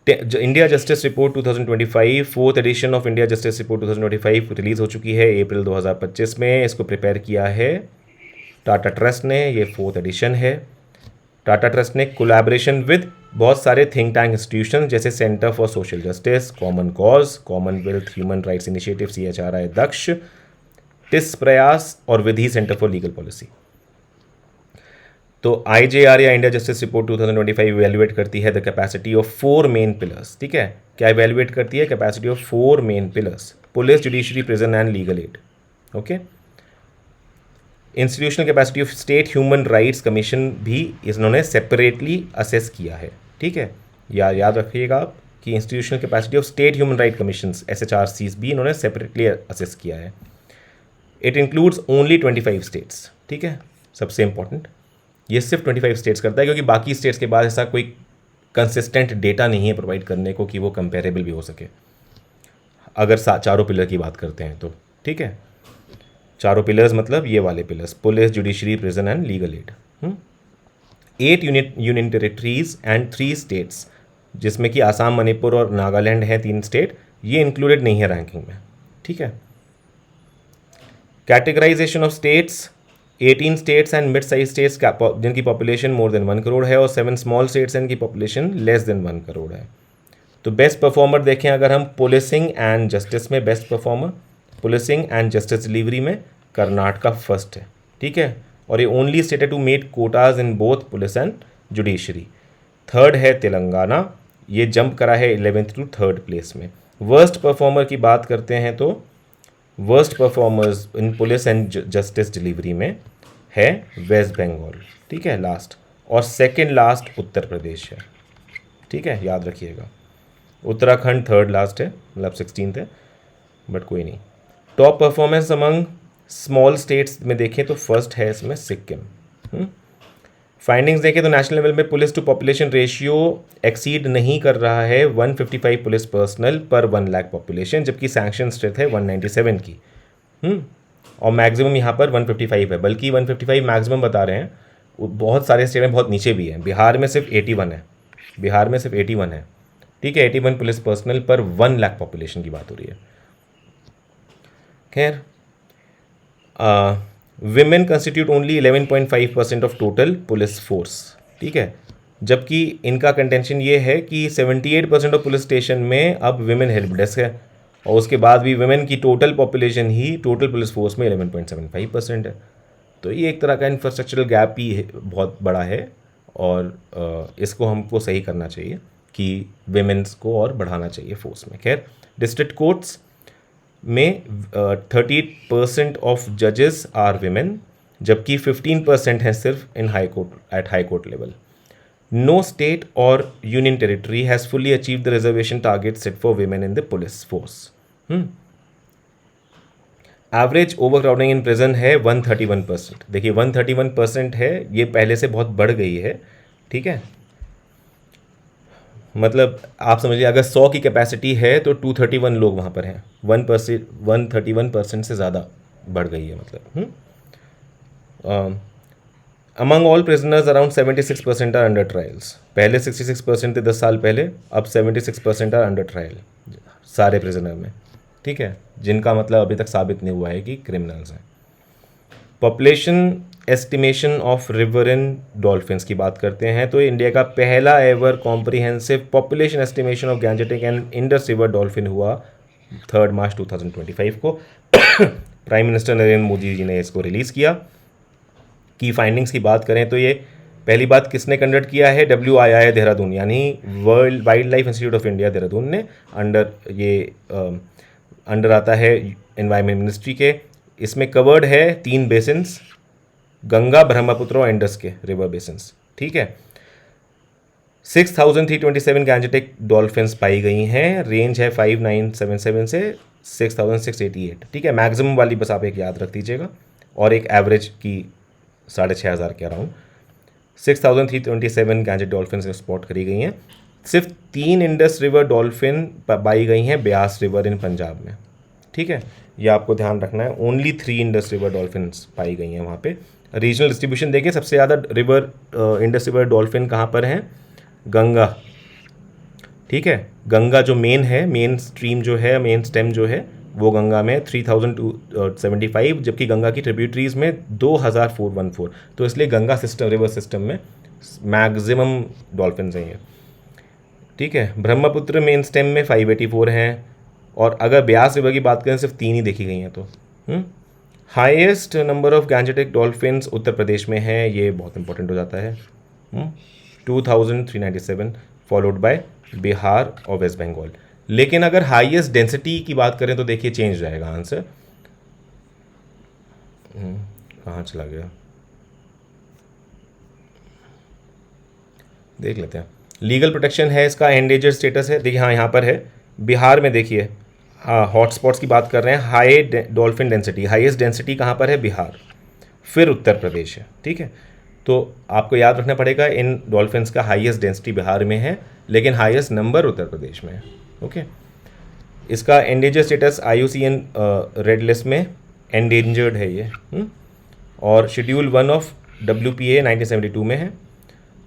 India justice report 2025, 4th edition of India justice report 2025 release हो चुकी है अप्रैल 2025 में। इसको प्रिपेयर किया है टाटा ट्रस्ट ने, ये 4th एडिशन है। टाटा ट्रस्ट ने कोलैबोरेशन विद बहुत सारे थिंक टैंक इंस्टीट्यूशन जैसे centre for social justice, common cause, commonwealth human rights initiative CHRI Daksh, TISS Prayas और Vidhi centre for legal policy. तो IJR या इंडिया जस्टिस रिपोर्ट 2025 इवेल्युएट करती है the capacity of 4 main pillars. ठीक है, क्या इवेल्युएट करती है? Capacity of 4 main pillars, police, judiciary, prison and legal aid. Okay, institutional capacity of state human rights commission भी इन्होंने सेपरेटली असेस किया है। ठीक है, याद रखिएगा आप कि institutional capacity of state human right commissions SHRCs भी इन्होंने सेपरेटली असेस किया है। It includes only 25 states. ठीक है, सबसे इंपॉर्टेंट ये सिर्फ 25 स्टेट्स करता है, क्योंकि बाकी स्टेट्स के बाद ऐसा कोई कंसिस्टेंट डेटा नहीं है प्रोवाइड करने को कि वो कंपेरेबल भी हो सके, अगर चारों पिलर की बात करते हैं तो। ठीक है, चारों पिलर्स मतलब ये वाले pillars, police, judiciary, prison and legal add. 8 union territories and 3 states, जिसमें कि आसाम, मणिपुर और नागालैंड हैं 3 स्टेट, ये इंक्लूडेड नहीं है रैंकिंग में। ठीक है, categorisation of states, 18 states and mid size states जिनकी पॉपुलेशन मोर देन 1 करोड़ है, और 7 स्मॉल स्टेट्स जिनकी पॉपुलेशन लेस देन 1 करोड़ है। तो बेस्ट परफॉर्मर देखें अगर हम पुलिसिंग एंड जस्टिस में, best performer policing and justice delivery में कर्नाटका फर्स्ट है। ठीक है, और ये ओनली स्टेट है to met quotas in both police and judiciary. Third है तेलंगाना, ये जंप करा है 11th टू थर्ड प्लेस में। वर्स्ट परफॉर्मर की बात करते हैं तो worst performers in police and justice delivery में है वेस्ट बंगाल, ठीक है, लास्ट, और सेकंड लास्ट उत्तर प्रदेश है, ठीक है, याद रखिएगा। उत्तराखंड थर्ड लास्ट है, मतलब 16th है, बट कोई नहीं। Top performance among small states में देखें तो फर्स्ट है इसमें सिक्किम। फाइंडिंग्स देखें तो नेशनल लेवल में police to population ratio exceed नहीं कर रहा है 155 police personnel per 1 lakh population, जबकि सैंक्शन स्ट्रेंथ है 197 की। और मैक्सिमम यहाँ पर 155 है, बल्कि 155 मैक्सिमम बता रहे हैं। बहुत सारे स्टेट में बहुत नीचे भी है, बिहार में सिर्फ 81 है, बिहार में सिर्फ 81 है, ठीक है, 81 police personnel per 1 lakh population की बात हो रही है। खैर, women constitute only 11.5% of total police force, ठीक है, जबकि इनका कंटेंशन ये है कि 78% ऑफ पुलिस स्टेशन में अब विमेन हेल्प डेस्क है, और उसके बाद भी विमेन की टोटल पॉपुलेशन ही टोटल पुलिस फोर्स में 11.75% है। तो ये एक तरह का इंफ्रास्ट्रक्चरल गैप ही बहुत बड़ा है, और इसको हमको सही करना चाहिए कि विमेंस को और बढ़ाना चाहिए फोर्स में। खैर, डिस्ट्रिक्ट कोर्ट्स में 38% ऑफ जजेस आर विमेन, जबकि 15% हैं सिर्फ in high court, at high court level. No state और union territory has fully achieve the reservation target set for women in the police force. Average over crowding in prison है 131%। देखिए 131% है, ये पहले से बहुत बढ़ गई है, ठीक है, मतलब आप समझिए अगर 100 की कैपेसिटी है तो 231 लोग वहाँ पर हैं, 131% से ज़्यादा बढ़ गई है, मतलब। Among all prisoners around 76% are under trials. पहले 66% थे 10 साल पहले, अब 76% आर अंडर ट्रायल सारे प्रिजनर में, ठीक है, जिनका मतलब अभी तक साबित नहीं हुआ है कि क्रिमिनल्स हैं। पॉपुलेशन एस्टिमेशन ऑफ रिवरइन डॉल्फिन्स की बात करते हैं तो इंडिया का पहला ever comprehensive population estimation of Gangetic and Indus river dolphin हुआ 3 मार्च 2025 को। प्राइम मिनिस्टर नरेंद्र मोदी जी ने इसको रिलीज़ किया। की फाइंडिंग्स की बात करें तो ये पहली बात किसने कंडक्ट किया है, WII देहरादून, यानी world wild life institute of India Dehradun ने, अंडर आता है एनवायरमेंट मिनिस्ट्री के। इसमें कवर्ड है 3 बेसिन्स, गंगा, ब्रह्मपुत्र और इंडस के रिवर बेसिन्स, ठीक है। 6327 गैंजेटिक डॉल्फिन्स पाई गई हैं, रेंज है 5977 से 6688, ठीक है, मैक्सिमम वाली बस आप एक याद रख दीजिएगा, और एक एवरेज की 6500 के अराउंड 6327 गैंजेट डॉल्फिन्स स्पॉट करी गई हैं। सिर्फ 3 इंडस रिवर डॉल्फिन पाई गई हैं ब्यास रिवर इन पंजाब में, ठीक है, ये आपको ध्यान रखना है। ओनली 3 इंडस रिवर डॉल्फिन्स पाई गई हैं वहाँ पे। रीजनल डिस्ट्रीब्यूशन देखिए, सबसे ज़्यादा इंडस रिवर डॉल्फिन कहाँ पर हैं, गंगा, ठीक है, गंगा जो मेन है, मेन स्ट्रीम जो है, मेन स्टेम जो है वो गंगा में 3275, जबकि गंगा की ट्रिब्यूटरीज में 2414, तो इसलिए गंगा सिस्टम, रिवर सिस्टम में मैक्सिमम डॉल्फिन्स हैं ये, ठीक है। ब्रह्मपुत्र मेन स्टेम में 584 हैं, और अगर ब्यास रिवर की बात करें सिर्फ 3 ही देखी गई हैं। तो highest number of gangetic dolphins Uttar Pradesh में है, ये बहुत इंपॉर्टेंट हो जाता है, 2397, फॉलोड बाय बिहार और वेस्ट बंगाल। लेकिन अगर हाईएस्ट डेंसिटी की बात करें तो देखिए चेंज रहेगा आंसर, कहाँ चला गया, देख लेते हैं। लीगल प्रोटेक्शन है इसका, एंडेंजर्ड स्टेटस है, देखिए हाँ यहाँ पर है। बिहार में देखिए, हाँ हॉटस्पॉट्स की बात कर रहे हैं, high dolphin density, highest density कहाँ पर है, बिहार, फिर उत्तर प्रदेश है, ठीक है। तो आपको याद रखना पड़ेगा इन डॉल्फिन्स का हाईएस्ट डेंसिटी बिहार में है, लेकिन हाईएस्ट नंबर उत्तर प्रदेश में है, ओके। इसका endanger status IUCN red list में एंडेंजर्ड है ये, और शेड्यूल 1 ऑफ WPA 1972 में है।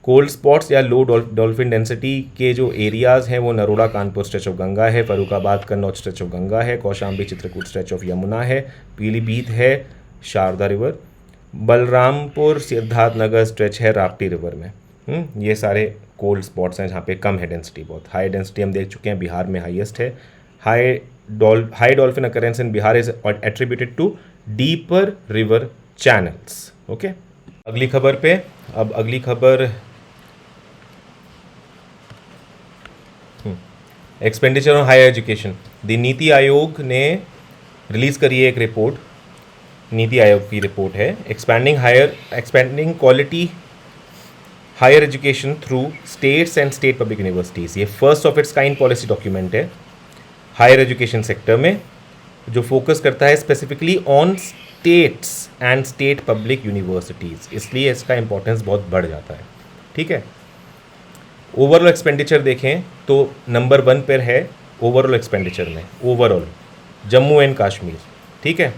कोल्ड स्पॉट्स या लो डॉल्फिन डेंसिटी के जो एरियाज़ हैं वो नरोड़ा कानपुर स्ट्रेच ऑफ गंगा है, फरुखाबाद कन्नौज स्ट्रेच ऑफ गंगा है, कौशाम्बी चित्रकूट स्ट्रेच ऑफ यमुना है, पीलीभीत है शारदा रिवर, बलरामपुर सिद्धार्थ नगर स्ट्रेच है राप्ती रिवर में। ये सारे कोल्ड स्पॉट्स हैं जहाँ पे कम है डेंसिटी, बहुत हाई डेंसिटी हम देख चुके हैं, बिहार में हाईएस्ट है। High dolphin occurrence in Bihar is attributed to deeper river channels, okay. अगली खबर पे, अब अगली खबर expenditure on higher education, the NITI Aayog ने रिलीज़ करी है एक रिपोर्ट, नीति आयोग की रिपोर्ट है, expanding quality higher education through states and state public universities. ये first of its kind policy document है हायर एजुकेशन सेक्टर में, जो फोकस करता है specifically on states and state public universities, इसलिए इसका इंपॉर्टेंस बहुत बढ़ जाता है। ठीक है, ओवरऑल एक्सपेंडिचर देखें तो नंबर 1 पर है ओवरऑल एक्सपेंडिचर में, ओवरऑल जम्मू एंड कश्मीर। ठीक है,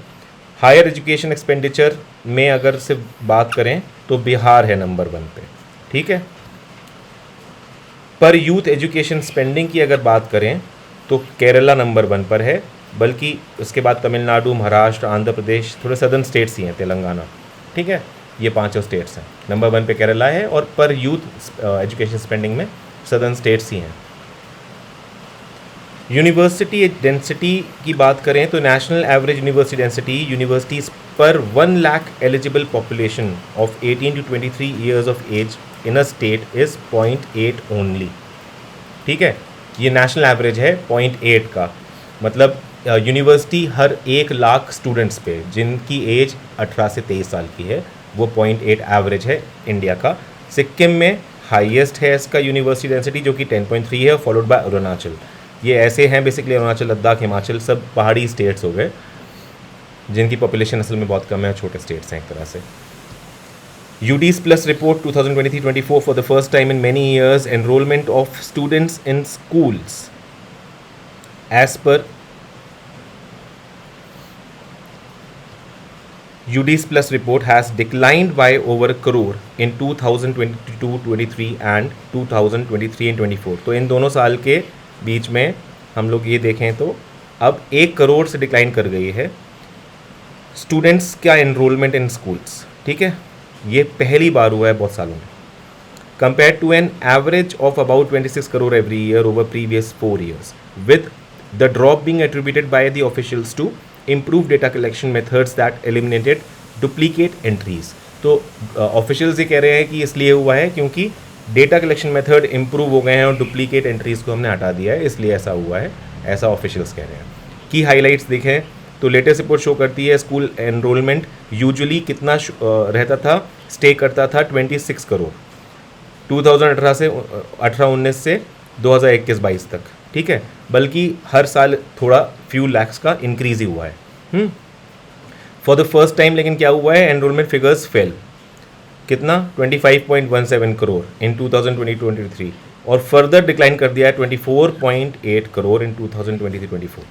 हायर एजुकेशन एक्सपेंडिचर में अगर सिर्फ बात करें तो बिहार है नंबर 1 पे। ठीक है, पर यूथ एजुकेशन स्पेंडिंग की अगर बात करें तो केरला नंबर 1 पर है, बल्कि उसके बाद तमिलनाडु, महाराष्ट्र, आंध्र प्रदेश, थोड़े सदर्न स्टेट्स ही हैं, तेलंगाना। ठीक है, ये 5 स्टेट्स हैं। नंबर 1 पे केरला है, और पर यूथ एजुकेशन स्पेंडिंग में सदर्न स्टेट्स ही हैं। यूनिवर्सिटी डेंसिटी की बात करें तो national average university density universities per 1 lakh eligible population of 18 to 23 years of age in a state is 0.8 only. ठीक है, ये नेशनल एवरेज है 0.8 का, मतलब यूनिवर्सिटी हर 1 लाख स्टूडेंट्स पे जिनकी एज 18 से 23 साल की है, वो 0.8 एवरेज है इंडिया का। सिक्किम में हाईएस्ट है इसका यूनिवर्सिटी डेंसिटी, जो कि 10.3 है, फॉलोड बाय अरुणाचल। ये ऐसे हैं बेसिकली, अरुणाचल, लद्दाख, हिमाचल सब पहाड़ी स्टेट्स हो गए जिनकी पॉपुलेशन असल में बहुत कम है, छोटे स्टेट्स हैं एक तरह से। UD's Plus report 2023-24 for the first time in many years, enrollment of students in schools as per UD's Plus report has declined by over a crore in 2022-23 and 2023 and 24। तो इन दोनों साल के बीच में हम लोग ये देखें तो अब 1 करोड़ से डिक्लाइन कर गई है स्टूडेंट्स का एनरोलमेंट इन स्कूल्स। ठीक है, ये पहली बार हुआ है बहुत सालों में, compare to an average of about 26 crore every year over previous 4 years, with the drop being attributed by the officials to improve data collection methods that eliminated duplicate entries. तो ऑफिशियल्स ये कह रहे हैं कि इसलिए हुआ है क्योंकि डेटा कलेक्शन मेथड इम्प्रूव हो गए हैं और डुप्लीकेट एंट्रीज को हमने हटा दिया है, इसलिए ऐसा हुआ है, ऐसा ऑफिशियल्स कह रहे हैं। की हाईलाइट्स देखें तो लेटेस्ट रिपोर्ट शो करती है स्कूल एनरोलमेंट यूजुअली कितना रहता था, स्टे करता था 26 करोड़ 2018 से 18-19 से 2021-22 तक। ठीक है, बल्कि हर साल थोड़ा फ्यू लैक्स का इंक्रीज ही हुआ है। फॉर द फर्स्ट टाइम लेकिन क्या हुआ है, एनरोलमेंट फिगर्स फेल, कितना 25.17 करोड़ इन 2020-23 और फर्दर डिक्लाइन कर दिया है 24.8 करोड़ इन 2023-24।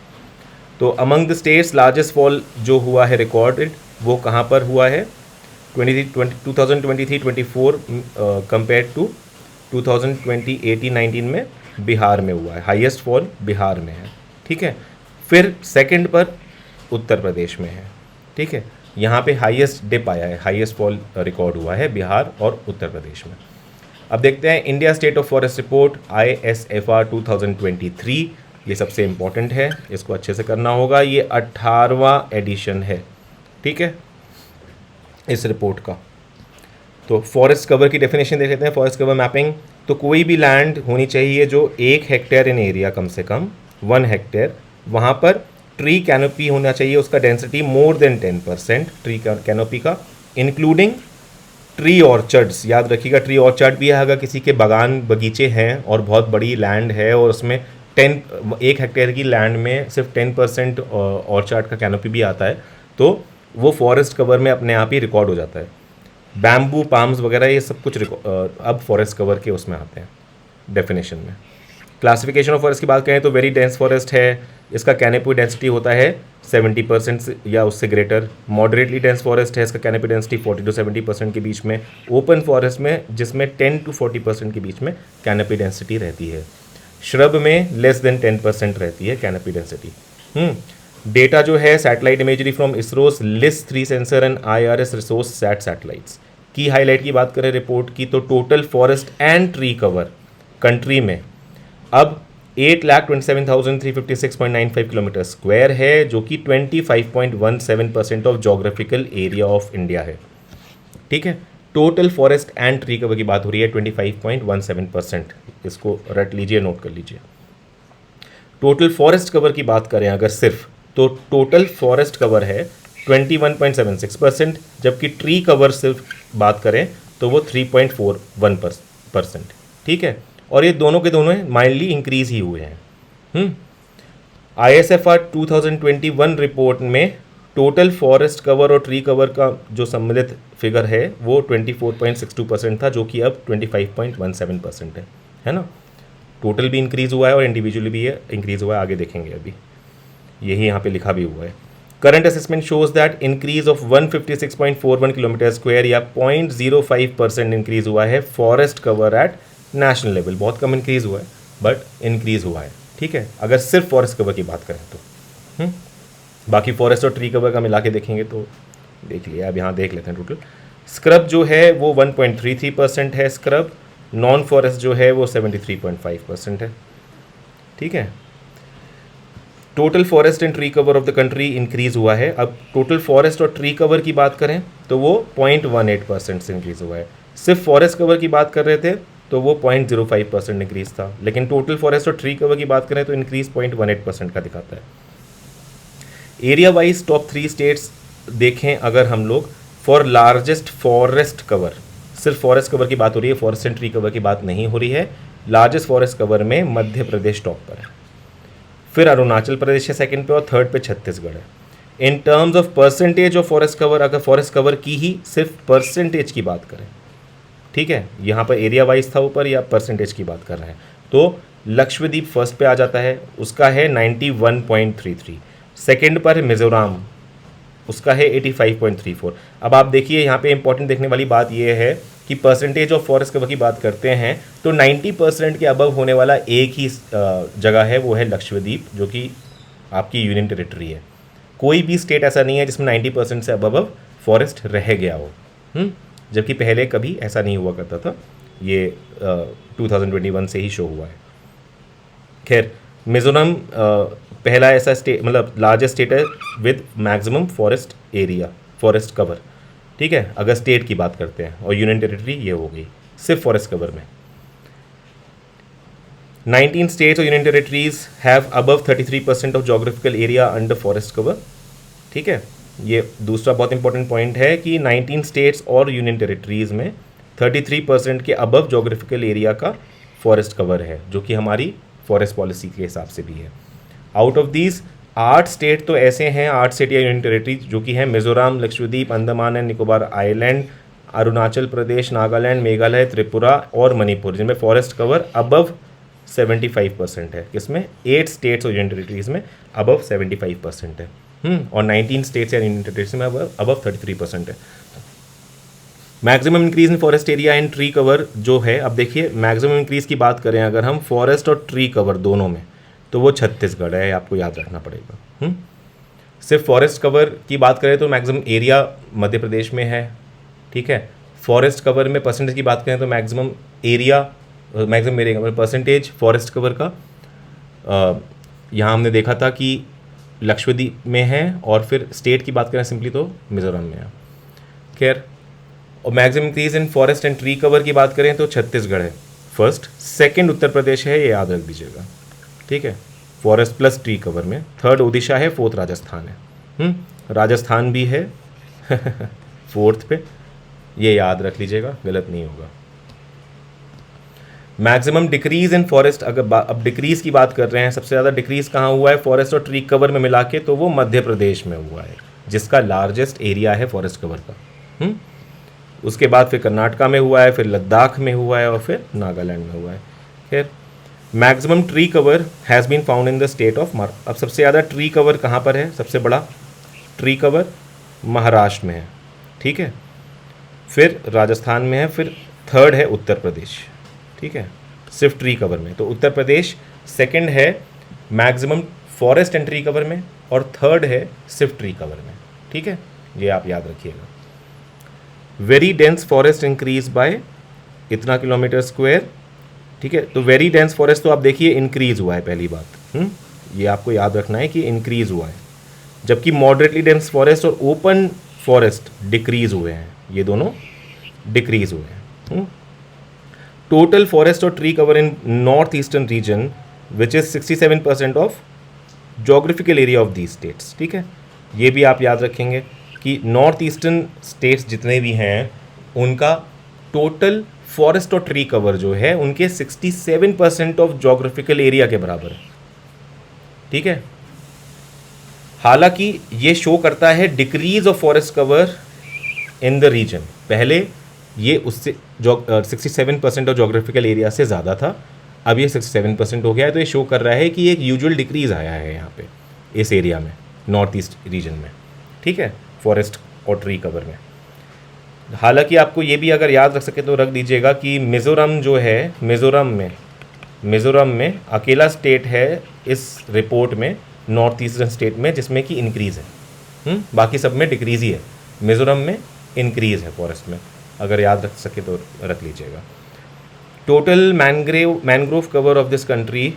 तो among the states largest fall जो हुआ है रिकॉर्डेड, वो कहाँ पर हुआ है 2023-24 कंपेयर टू 2020-18-19 में बिहार में हुआ है, हाईएस्ट फॉल बिहार में है। ठीक है, फिर सेकंड पर उत्तर प्रदेश में है। ठीक है, यहाँ पे हाईएस्ट डिप आया है, हाईएस्ट फॉल रिकॉर्ड हुआ है बिहार और उत्तर प्रदेश में। अब देखते हैं India state of forest report ISFR 2023, ये सबसे इम्पॉर्टेंट है, इसको अच्छे से करना होगा। ये 18वां एडिशन है। ठीक है, इस रिपोर्ट का। तो फॉरेस्ट कवर की डेफिनेशन देख लेते हैं। फॉरेस्ट कवर मैपिंग, तो कोई भी लैंड होनी चाहिए जो 1 हेक्टेयर इन एरिया, कम से कम 1 हेक्टेयर, वहाँ पर ट्री कैनोपी होना चाहिए, उसका density more than 10% tree canopy का, इंक्लूडिंग ट्री ऑर्चर्ड्स। याद रखिएगा, ट्री ऑर्चर्ड भी है अगर किसी के बागान बगीचे हैं और बहुत बड़ी लैंड है और उसमें 1 हेक्टेयर की लैंड में सिर्फ 10% ऑर्चर्ड का कैनोपी भी आता है, तो वो फॉरेस्ट कवर में अपने आप ही रिकॉर्ड हो जाता है। बैम्बू, पाम्स वगैरह ये सब कुछ अब फॉरेस्ट कवर के उसमें आते हैं डेफिनेशन में। क्लासिफिकेशन ऑफ फॉरेस्ट की बात करें तो वेरी डेंस फॉरेस्ट है, इसका कैनोपी डेंसिटी होता है 70% या उससे ग्रेटर। मॉडरेटली डेंस फॉरेस्ट है, इसका कैनोपी डेंसिटी 40 to 70% के बीच में। ओपन फॉरेस्ट में जिसमें 10 to 40% के बीच में कैनोपी डेंसिटी रहती है। श्रब में लेस देन 10% रहती है कैनोपी डेंसिटी। डेटा जो है satellite imagery from ISRO's LISS 3 sensor and IRS resource sat satellites की हाईलाइट की बात करें रिपोर्ट की, तो total forest and tree cover country में अब 8,27,356.95 किलोमीटर स्क्वायर है, जो कि 25.17% of geographical area of India है। ठीक है, total forest and tree cover की बात हो रही है 25.17%, इसको रट लीजिए, नोट कर लीजिए। टोटल फॉरेस्ट कवर की बात करें अगर सिर्फ, तो टोटल फॉरेस्ट कवर है 21.76%, जबकि ट्री कवर सिर्फ बात करें तो वो 3.41%। ठीक है, और ये दोनों के दोनों माइल्डली इंक्रीज ही हुए हैं। ISFR 2021 रिपोर्ट में टोटल फॉरेस्ट कवर और ट्री कवर का जो सम्मिलित फिगर है वो 24.62% था, जो कि अब 25.17% है ना। टोटल भी इंक्रीज़ हुआ है और इंडिविजुअली भी ये इंक्रीज़ हुआ है, आगे देखेंगे अभी, यही यहाँ पे लिखा भी हुआ है। Current assessment shows that increase of 156.41 kilometre square या 0.05% इंक्रीज हुआ है forest cover at national level. बहुत कम इंक्रीज हुआ है बट इंक्रीज हुआ है। ठीक है, अगर सिर्फ फॉरेस्ट कवर की बात करें तो बाकी फॉरेस्ट और ट्री कवर का मिला के देखेंगे तो देख लिया। अब यहाँ देख लेते हैं टोटल। स्क्रब जो है वो 1.33% है, स्क्रब नॉन फॉरेस्ट जो है वो 73.5% है। ठीक है, total forest and tree cover of the country increase हुआ है। अब टोटल फॉरेस्ट और ट्री कवर की बात करें तो वो 0.18% से इंक्रीज हुआ है। सिर्फ फॉरेस्ट कवर की बात कर रहे थे तो वो 0.05% इंक्रीज था, लेकिन टोटल फॉरेस्ट और ट्री कवर की बात करें तो इंक्रीज 0.18% का दिखाता है। एरिया वाइज टॉप 3 स्टेट्स देखें अगर हम लोग, फॉर लार्जेस्ट फॉरेस्ट कवर, सिर्फ फॉरेस्ट कवर की बात हो रही है, फॉरेस्ट एंड ट्री कवर की बात नहीं हो रही है। लार्जेस्ट फॉरेस्ट कवर में मध्य प्रदेश टॉप पर है, फिर अरुणाचल प्रदेश है सेकंड पे और थर्ड पे छत्तीसगढ़ है। In terms of percentage of forest cover, अगर फॉरेस्ट कवर की ही सिर्फ परसेंटेज की बात करें, ठीक है, यहाँ पर एरिया वाइज था ऊपर या परसेंटेज की बात कर रहे हैं, तो लक्षद्वीप फर्स्ट पे आ जाता है, उसका है 91.33। सेकंड पर मिजोरम, उसका है 85.34। अब आप देखिए यहाँ पे इंपॉर्टेंट देखने वाली बात यह है कि परसेंटेज ऑफ फॉरेस्ट कवर की बात करते हैं तो 90% के अबव होने वाला एक ही जगह है, वो है लक्षद्वीप, जो कि आपकी यूनियन टेरिटरी है। कोई भी स्टेट ऐसा नहीं है जिसमें 90% से अबव फॉरेस्ट रह गया हो, जबकि पहले कभी ऐसा नहीं हुआ करता था, ये 2021 से ही शो हुआ है। खैर, मिजोरम पहला ऐसा स्टेट, मतलब लार्जेस्ट स्टेट है with maximum forest area, forest cover. ठीक है, अगर स्टेट की बात करते हैं, और यूनियन टेरिटरी ये हो गई सिर्फ फॉरेस्ट कवर में। 19 स्टेट्स और union territories have above 33% of geographical area under forest cover. ठीक है, ये दूसरा बहुत इंपॉर्टेंट पॉइंट है कि 19 स्टेट्स और यूनियन टेरिटरीज में 33% के अबव जोग्राफिकल एरिया का फॉरेस्ट कवर है, जो कि हमारी फॉरेस्ट पॉलिसी के हिसाब से भी है। आउट ऑफ दीज 8 स्टेट तो ऐसे हैं, 8 स्टेट या यूनियन टेरिटरीज, जो कि हैं मिजोरम, लक्षद्वीप, अंडमान एंड निकोबार आइलैंड, अरुणाचल प्रदेश, नागालैंड, मेघालय, त्रिपुरा और मणिपुर, जिनमें फॉरेस्ट कवर अबव 75% है। किसमें? 8 स्टेट्स और यूनियन टेरिटरीज में अबव 75% है, और 19 स्टेट्स या यूनियन टेरिटरीज में अबव 33% है। Maximum increase in forest area and tree cover जो है, अब देखिए मैक्सिमम इंक्रीज की बात करें अगर हम फॉरेस्ट और ट्री कवर दोनों में, तो वो छत्तीसगढ़ है, आपको याद रखना पड़ेगा। सिर्फ फॉरेस्ट कवर की बात करें तो मैक्सिमम एरिया मध्य प्रदेश में है। ठीक है, फॉरेस्ट कवर में परसेंटेज की बात करें तो maximum area percentage forest cover का यहाँ हमने देखा था कि लक्षद्वीप में है, और फिर स्टेट की बात करें सिंपली तो मिजोरम में है। खैर, और maximum increase in forest and tree cover की बात करें तो छत्तीसगढ़ है फर्स्ट, सेकंड उत्तर प्रदेश है, ये याद रख दीजिएगा। ठीक है, फॉरेस्ट प्लस ट्री कवर में। थर्ड ओडिशा है, फोर्थ राजस्थान है, राजस्थान भी है फोर्थ पे, ये याद रख लीजिएगा, गलत नहीं होगा। मैक्सिमम डिक्रीज इन फॉरेस्ट, अगर अब डिक्रीज की बात कर रहे हैं, सबसे ज़्यादा डिक्रीज कहाँ हुआ है फॉरेस्ट और ट्री कवर में मिला के, तो वो मध्य प्रदेश में हुआ है, जिसका लार्जेस्ट एरिया है फॉरेस्ट कवर का। उसके बाद फिर कर्नाटका में हुआ है, फिर लद्दाख में हुआ है, और फिर नागालैंड में हुआ है। फिर maximum tree cover has been found in the state of अब सबसे ज़्यादा ट्री कवर कहाँ पर है? सबसे बड़ा ट्री कवर महाराष्ट्र में है। ठीक है, फिर राजस्थान में है, फिर थर्ड है उत्तर प्रदेश। ठीक है, सिर्फ ट्री कवर में, तो उत्तर प्रदेश सेकंड है maximum forest and tree cover में, और थर्ड है सिर्फ ट्री कवर में। ठीक है, ये आप याद रखिएगा। Very dense forest increase by इतना किलोमीटर स्क्वायर। ठीक है, तो वेरी डेंस फॉरेस्ट तो आप देखिए इंक्रीज हुआ है, पहली बात ये आपको याद रखना है कि इंक्रीज हुआ है, जबकि मॉडरेटली डेंस फॉरेस्ट और ओपन फॉरेस्ट डिक्रीज हुए हैं, ये दोनों डिक्रीज हुए हैं। टोटल फॉरेस्ट और tree cover in north eastern region which is 67% of geographical area of these states. ठीक है, ये भी आप याद रखेंगे कि नॉर्थ ईस्टर्न स्टेट्स जितने भी हैं उनका टोटल फॉरेस्ट और ट्री कवर जो है उनके 67% ऑफ जोग्राफिकल एरिया के बराबर है। ठीक है, हालांकि ये शो करता है decrease of forest cover in the region. पहले ये उससे 67% ऑफ जोग्राफिकल एरिया से ज़्यादा था, अब ये 67% हो गया है। तो ये शो कर रहा है कि एक यूजुअल डिक्रीज आया है यहाँ पे इस एरिया में, नॉर्थ ईस्ट रीजन में। ठीक है, फॉरेस्ट और ट्री कवर में। हालांकि आपको ये भी अगर याद रख सके तो रख दीजिएगा कि मिज़ोरम जो है, मिज़ोरम में अकेला स्टेट है इस रिपोर्ट में नॉर्थ ईस्टर्न स्टेट में जिसमें कि इंक्रीज़ है। बाकी सब में डिक्रीज़ ही है, मिज़ोरम में इंक्रीज़ है फॉरेस्ट में, अगर याद रख सके तो रख लीजिएगा। Total mangrove cover of this country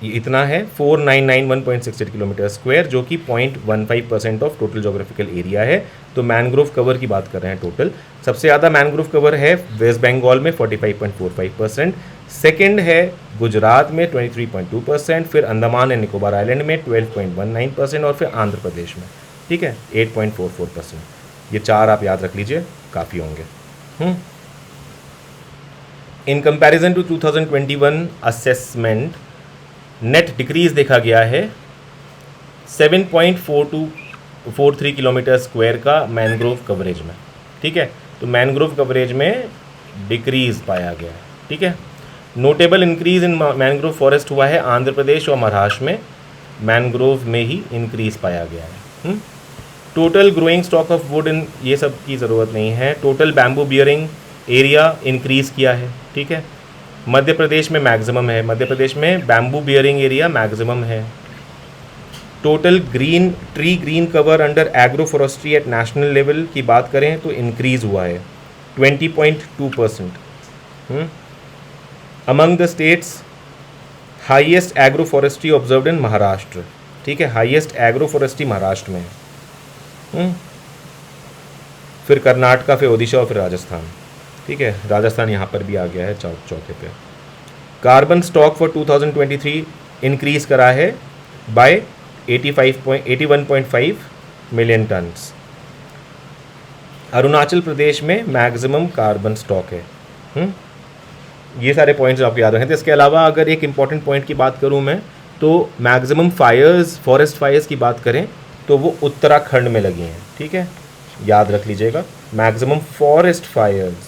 इतना है 4991.68 किलोमीटर स्क्वायर, जो कि 0.15% ऑफ टोटल जोग्राफिकल एरिया है। तो मैनग्रोव कवर की बात कर रहे हैं टोटल। सबसे ज़्यादा मैनग्रोव कवर है वेस्ट बंगाल में 45.45%, सेकंड है गुजरात में 23.2%, फिर अंडमान एंड निकोबार आइलैंड में 12.19% और फिर आंध्र प्रदेश में, ठीक है, 8.44%। ये चार आप याद रख लीजिए, काफ़ी होंगे। In comparison to 2021 assessment net decrease देखा गया है 7.4243 किलोमीटर स्क्वायर का मैनग्रोव कवरेज में। ठीक है, तो मैनग्रोव कवरेज में डिक्रीज पाया गया है। ठीक है, notable increase in mangrove forest हुआ है आंध्र प्रदेश और महाराष्ट्र में, मैनग्रोव में ही इंक्रीज पाया गया है। Total growing stock of wood in, ये सब की ज़रूरत नहीं है। Total bamboo bearing area increase किया है। ठीक है, मध्य प्रदेश में मैक्सिमम है, मध्य प्रदेश में बैम्बू बियरिंग एरिया मैक्सिमम है। Total tree green cover under agro forestry at national level की बात करें तो इंक्रीज़ हुआ है 20.2%। Among the states highest agro forestry observed in Maharashtra. ठीक है, हाईएस्ट एग्रो फॉरेस्ट्री महाराष्ट्र में है। फिर कर्नाटका, फिर ओडिशा और फिर राजस्थान। ठीक है, राजस्थान यहाँ पर भी आ गया है चौथे पे। कार्बन स्टॉक फॉर 2023 इंक्रीज करा है bye 81.5 million turns. Arunachal Pradesh में मैक्सिमम कार्बन स्टॉक है। ये सारे पॉइंट्स आपको याद रखें। तो इसके अलावा अगर एक इम्पॉर्टेंट पॉइंट की बात करूँ मैं, तो मैक्सिमम फायर्स, फॉरेस्ट फायर्स की बात करें तो वो उत्तराखंड में लगी हैं। ठीक है, याद रख लीजिएगा, मैक्सिमम फॉरेस्ट फायर्स,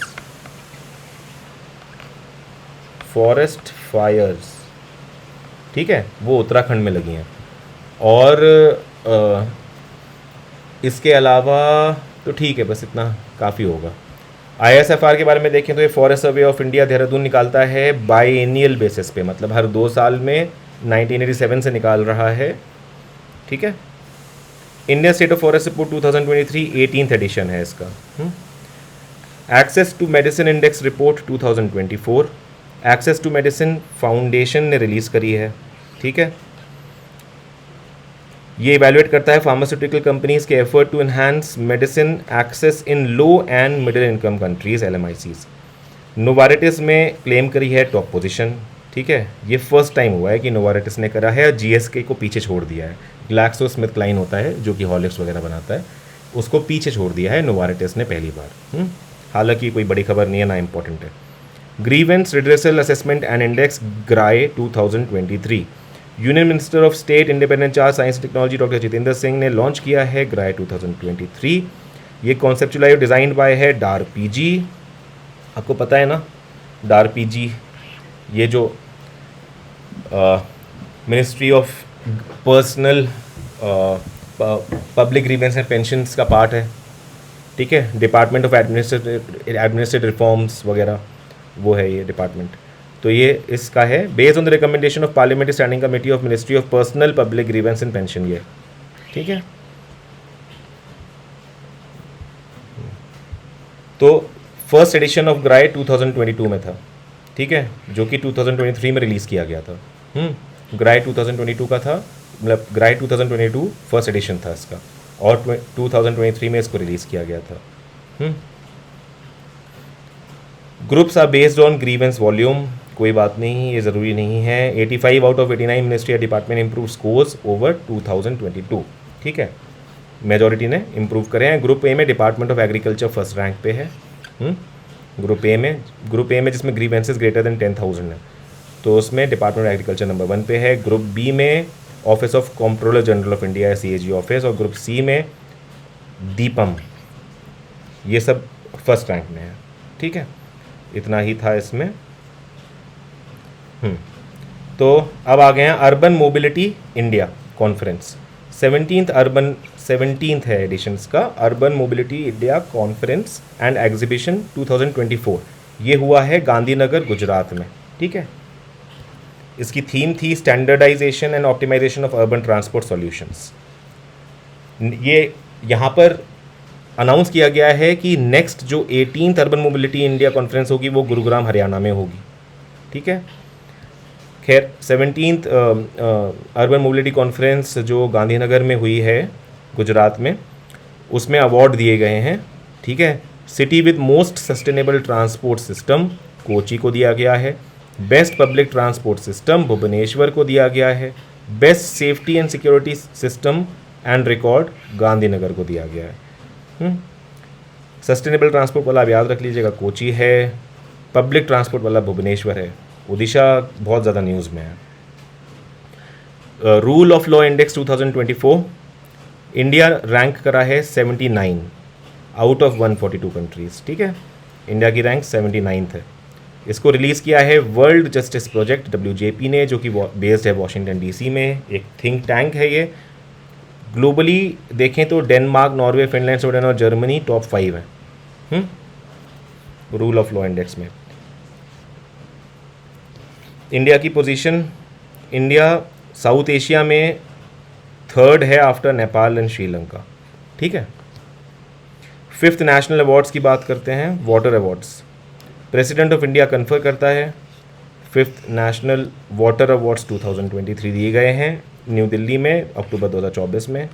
ठीक है, वो उत्तराखंड में लगी हैं। और इसके अलावा तो ठीक है, बस इतना काफ़ी होगा। ISFR के बारे में देखें तो ये forest survey of India Dehradun निकालता है बाईएनियल बेसिस पे, मतलब हर 2 साल में 1987 से निकाल रहा है। ठीक है, Indian state of forest report 2023 18th edition है इसका। Access to medicine index report 2024 access to medicine foundation ने रिलीज़ करी है। ठीक है, ये इवेलुएट करता है फार्मास्यूटिकल कंपनीज के effort to enhance medicine access in low and middle income countries, LMICs। Novartis में क्लेम करी है टॉप पोजीशन। ठीक है, ये फर्स्ट टाइम हुआ है कि नोवारेटिस ने करा है, GSK को पीछे छोड़ दिया है। ग्लैक्सोस्मिथक्लाइन होता है जो कि हॉर्लिक्स वगैरह बनाता है, उसको पीछे छोड़ दिया है नोवारेटिस ने पहली बार। हालांकि कोई बड़ी खबर नहीं है, ना इम्पोर्टेंट है। Grievance redressal assessment and index GRAI 2023, union minister of state independent charge science technology doctor Jitendra Singh ने लॉन्च किया है ग्राए 2023। ये कॉन्सेप्चुलाइज डिज़ाइन बाय है DAR-PG। आपको पता है ना DAR-PG, ये जो ministry of personnel public grievance and pensions का पार्ट है। ठीक है, डिपार्टमेंट ऑफ एडमिनिस्ट्रेटिव रिफॉर्म्स वगैरह वो है ये डिपार्टमेंट। तो ये इसका है based on the recommendation of parliamentary standing committee of ministry of personnel public grievance and pension, ये। ठीक है, तो फर्स्ट एडिशन ऑफ ग्राए 2022 में था। ठीक है, जो कि 2023 में रिलीज़ किया गया था। ग्राए 2022 का था, मतलब ग्राए 2022 फर्स्ट एडिशन था इसका, और 2023 में इसको रिलीज़ किया गया था। Groups are based on grievance volume, कोई बात नहीं, ये ज़रूरी नहीं है। 85 आउट ऑफ 89 मिनिस्ट्री या डिपार्टमेंट इम्प्रूव स्कोर्स ओवर 2022, ठीक है, मेजॉरिटी ने इम्प्रूव करे हैं। ग्रुप ए में department of agriculture first rank पे है। ग्रुप ए में जिसमें ग्रीवेंसेस ग्रेटर देन 10,000 है, तो उसमें डिपार्टमेंट ऑफ एग्रीकल्चर नंबर 1 पे है। ग्रुप बी में office of controller general of India CAG office, और ग्रुप सी में दीपम, ये सब फर्स्ट रैंक में है, ठीक है। इतना ही था इसमें। तो अब आ गए हैं urban mobility India conference. 17th है एडिशंस का urban mobility India conference and exhibition 2024। ये हुआ है गांधीनगर गुजरात में, ठीक है। इसकी थीम थी standardisation and optimisation of urban transport solutions. ये यहाँ पर अनाउंस किया गया है कि नेक्स्ट जो 18th urban mobility India conference होगी वो गुरुग्राम हरियाणा में होगी, ठीक है। खैर 17th अर्बन मोबिलिटी कॉन्फ्रेंस जो गांधीनगर में हुई है गुजरात में, उसमें अवार्ड दिए गए हैं, ठीक है। City with most sustainable transport system Kochi को दिया गया है। Best public transport system Bhubaneswar को दिया गया है। Best safety and security system and record Gandhinagar को दिया गया है। सस्टेनेबल ट्रांसपोर्ट वाला आप याद रख लीजिएगा कोची है, पब्लिक ट्रांसपोर्ट वाला भुवनेश्वर है। ओडिशा बहुत ज़्यादा न्यूज़ में है। Rule of law index 2024, India rank करा है 79 आउट ऑफ 142 कंट्रीज़, ठीक है। इंडिया की रैंक 79th है। इसको रिलीज़ किया है वर्ल्ड जस्टिस प्रोजेक्ट WJP ने, जो कि बेस्ड है वॉशिंगटन DC में, एक थिंक टैंक है ये। ग्लोबली देखें तो डेनमार्क, नॉर्वे, फिनलैंड, स्वीडन और जर्मनी टॉप 5 है रूल ऑफ लॉ इंडेक्स में। इंडिया की पोजीशन, इंडिया साउथ एशिया में 3rd है आफ्टर नेपाल एंड श्रीलंका, ठीक है। 5th नेशनल अवार्ड्स की बात करते हैं। Water awards president of India confer करता है। 5th नेशनल वाटर अवार्ड्स 2023 दिए गए हैं न्यू दिल्ली में अक्टूबर 2024 में।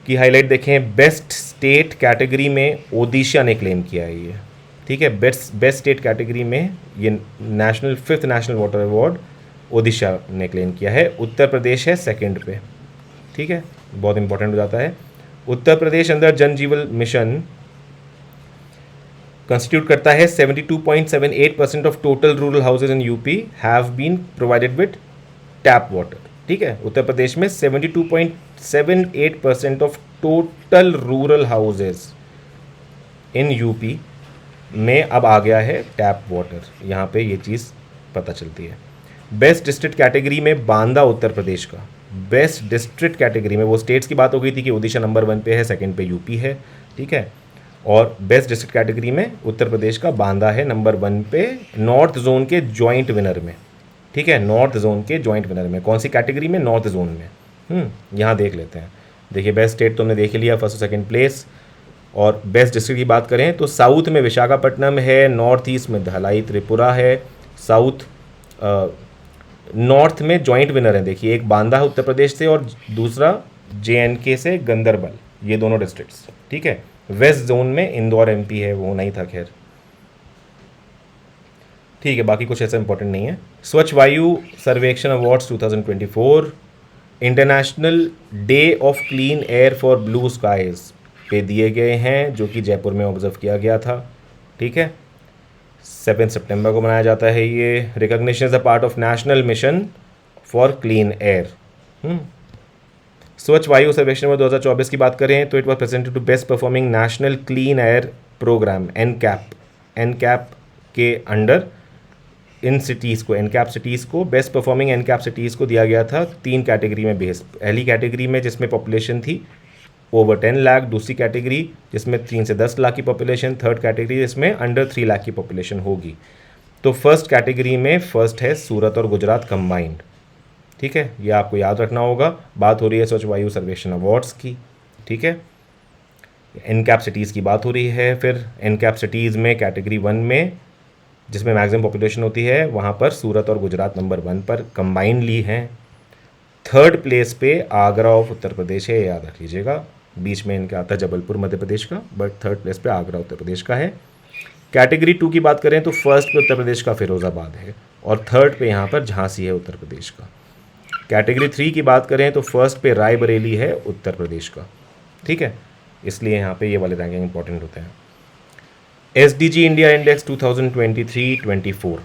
की हाईलाइट देखें, बेस्ट स्टेट कैटेगरी में ओडिशा ने क्लेम किया है ये, ठीक है। बेस्ट स्टेट कैटेगरी में ये 5th national water award Odisha ने क्लेम किया है। उत्तर प्रदेश है 2nd पे, ठीक है, बहुत इंपॉर्टेंट हो जाता है। उत्तर प्रदेश अंदर जन जीवन मिशन कंस्टिट्यूट करता है 72.78% of total rural houses in UP have been provided with tap water, ठीक है। उत्तर प्रदेश में 72.78% of total rural houses in UP में अब आ गया है टैप वाटर। यहाँ पे ये चीज़ पता चलती है। बेस्ट डिस्ट्रिक्ट कैटेगरी में बांदा उत्तर प्रदेश का, बेस्ट डिस्ट्रिक्ट कैटेगरी में, वो स्टेट्स की बात हो गई थी कि ओडिशा नंबर 1 पे है, 2nd पे यूपी है, ठीक है। और बेस्ट डिस्ट्रिक्ट कैटेगरी में उत्तर प्रदेश का बांदा है नंबर 1 पे, नॉर्थ जोन के जॉइंट विनर में, ठीक है। नॉर्थ जोन के जॉइंट विनर में कौन सी कैटेगरी में? नॉर्थ जोन में। यहाँ देख लेते हैं। देखिए बेस्ट स्टेट तो हमने देख लिया, 1st और 2nd प्लेस। और बेस्ट डिस्ट्रिक्ट की बात करें तो साउथ में विशाखापट्टनम है, नॉर्थ ईस्ट में धलाई त्रिपुरा है, साउथ नॉर्थ में जॉइंट विनर है। देखिए एक बांदा है उत्तर प्रदेश से और दूसरा JNK से गंदरबल, ये दोनों डिस्ट्रिक्ट्स, ठीक है। वेस्ट जोन में इंदौर MP है, वो नहीं था खैर, ठीक है। बाकी कुछ ऐसा इंपॉर्टेंट नहीं है। Swachh Vayu Survekshan awards 2024, international day of clean air for blue skies पे दिए गए हैं, जो कि जयपुर में ऑब्जर्व किया गया था, ठीक है। 7 सितंबर को मनाया जाता है ये। Recognition is a part of national mission for clean air. Swachh Vayu Survekshan में 2024 की बात करें तो it was presented to best performing national clean air programme NCAP के अंडर इन सिटीज़ को, NCAP सिटीज़ को, बेस्ट परफॉर्मिंग NCAP सिटीज़ को दिया गया था 3 कैटेगरी में बेस। पहली कैटेगरी में जिसमें पॉपुलेशन थी ओवर 10 लाख, दूसरी कैटेगरी जिसमें 3 से 10 लाख की पॉपुलेशन, 3rd कैटेगरी जिसमें अंडर 3 लाख की पॉपुलेशन होगी। तो फर्स्ट कैटेगरी में फर्स्ट है सूरत और गुजरात कंबाइंड, ठीक है, ये आपको याद रखना होगा। बात हो रही है स्वच्छ वायु सर्वेक्षण अवार्ड्स की, ठीक है। NCAP सिटीज़ की बात हो रही है। फिर NCAP सिटीज़ में कैटेगरी 1 में जिसमें मैक्सिमम पॉपुलेशन होती है, वहाँ पर सूरत और गुजरात नंबर 1 पर कंबाइन ली हैं। 3rd प्लेस पे आगरा ऑफ उत्तर प्रदेश है, याद रख लीजिएगा, बीच में इनका आता है जबलपुर मध्य प्रदेश का, बट 3rd प्लेस पे आगरा उत्तर प्रदेश का है। कैटेगरी 2 की बात करें तो फर्स्ट पे उत्तर प्रदेश का फिरोज़ाबाद है और थर्ड पे यहाँ पर झांसी है उत्तर प्रदेश का। कैटेगरी 3 की बात करें तो फर्स्ट पे रायबरेली है उत्तर प्रदेश का, ठीक है, इसलिए यहाँ पे ये वाले रैंकिंग इंपॉर्टेंट होते हैं। SDG India index 2023-24।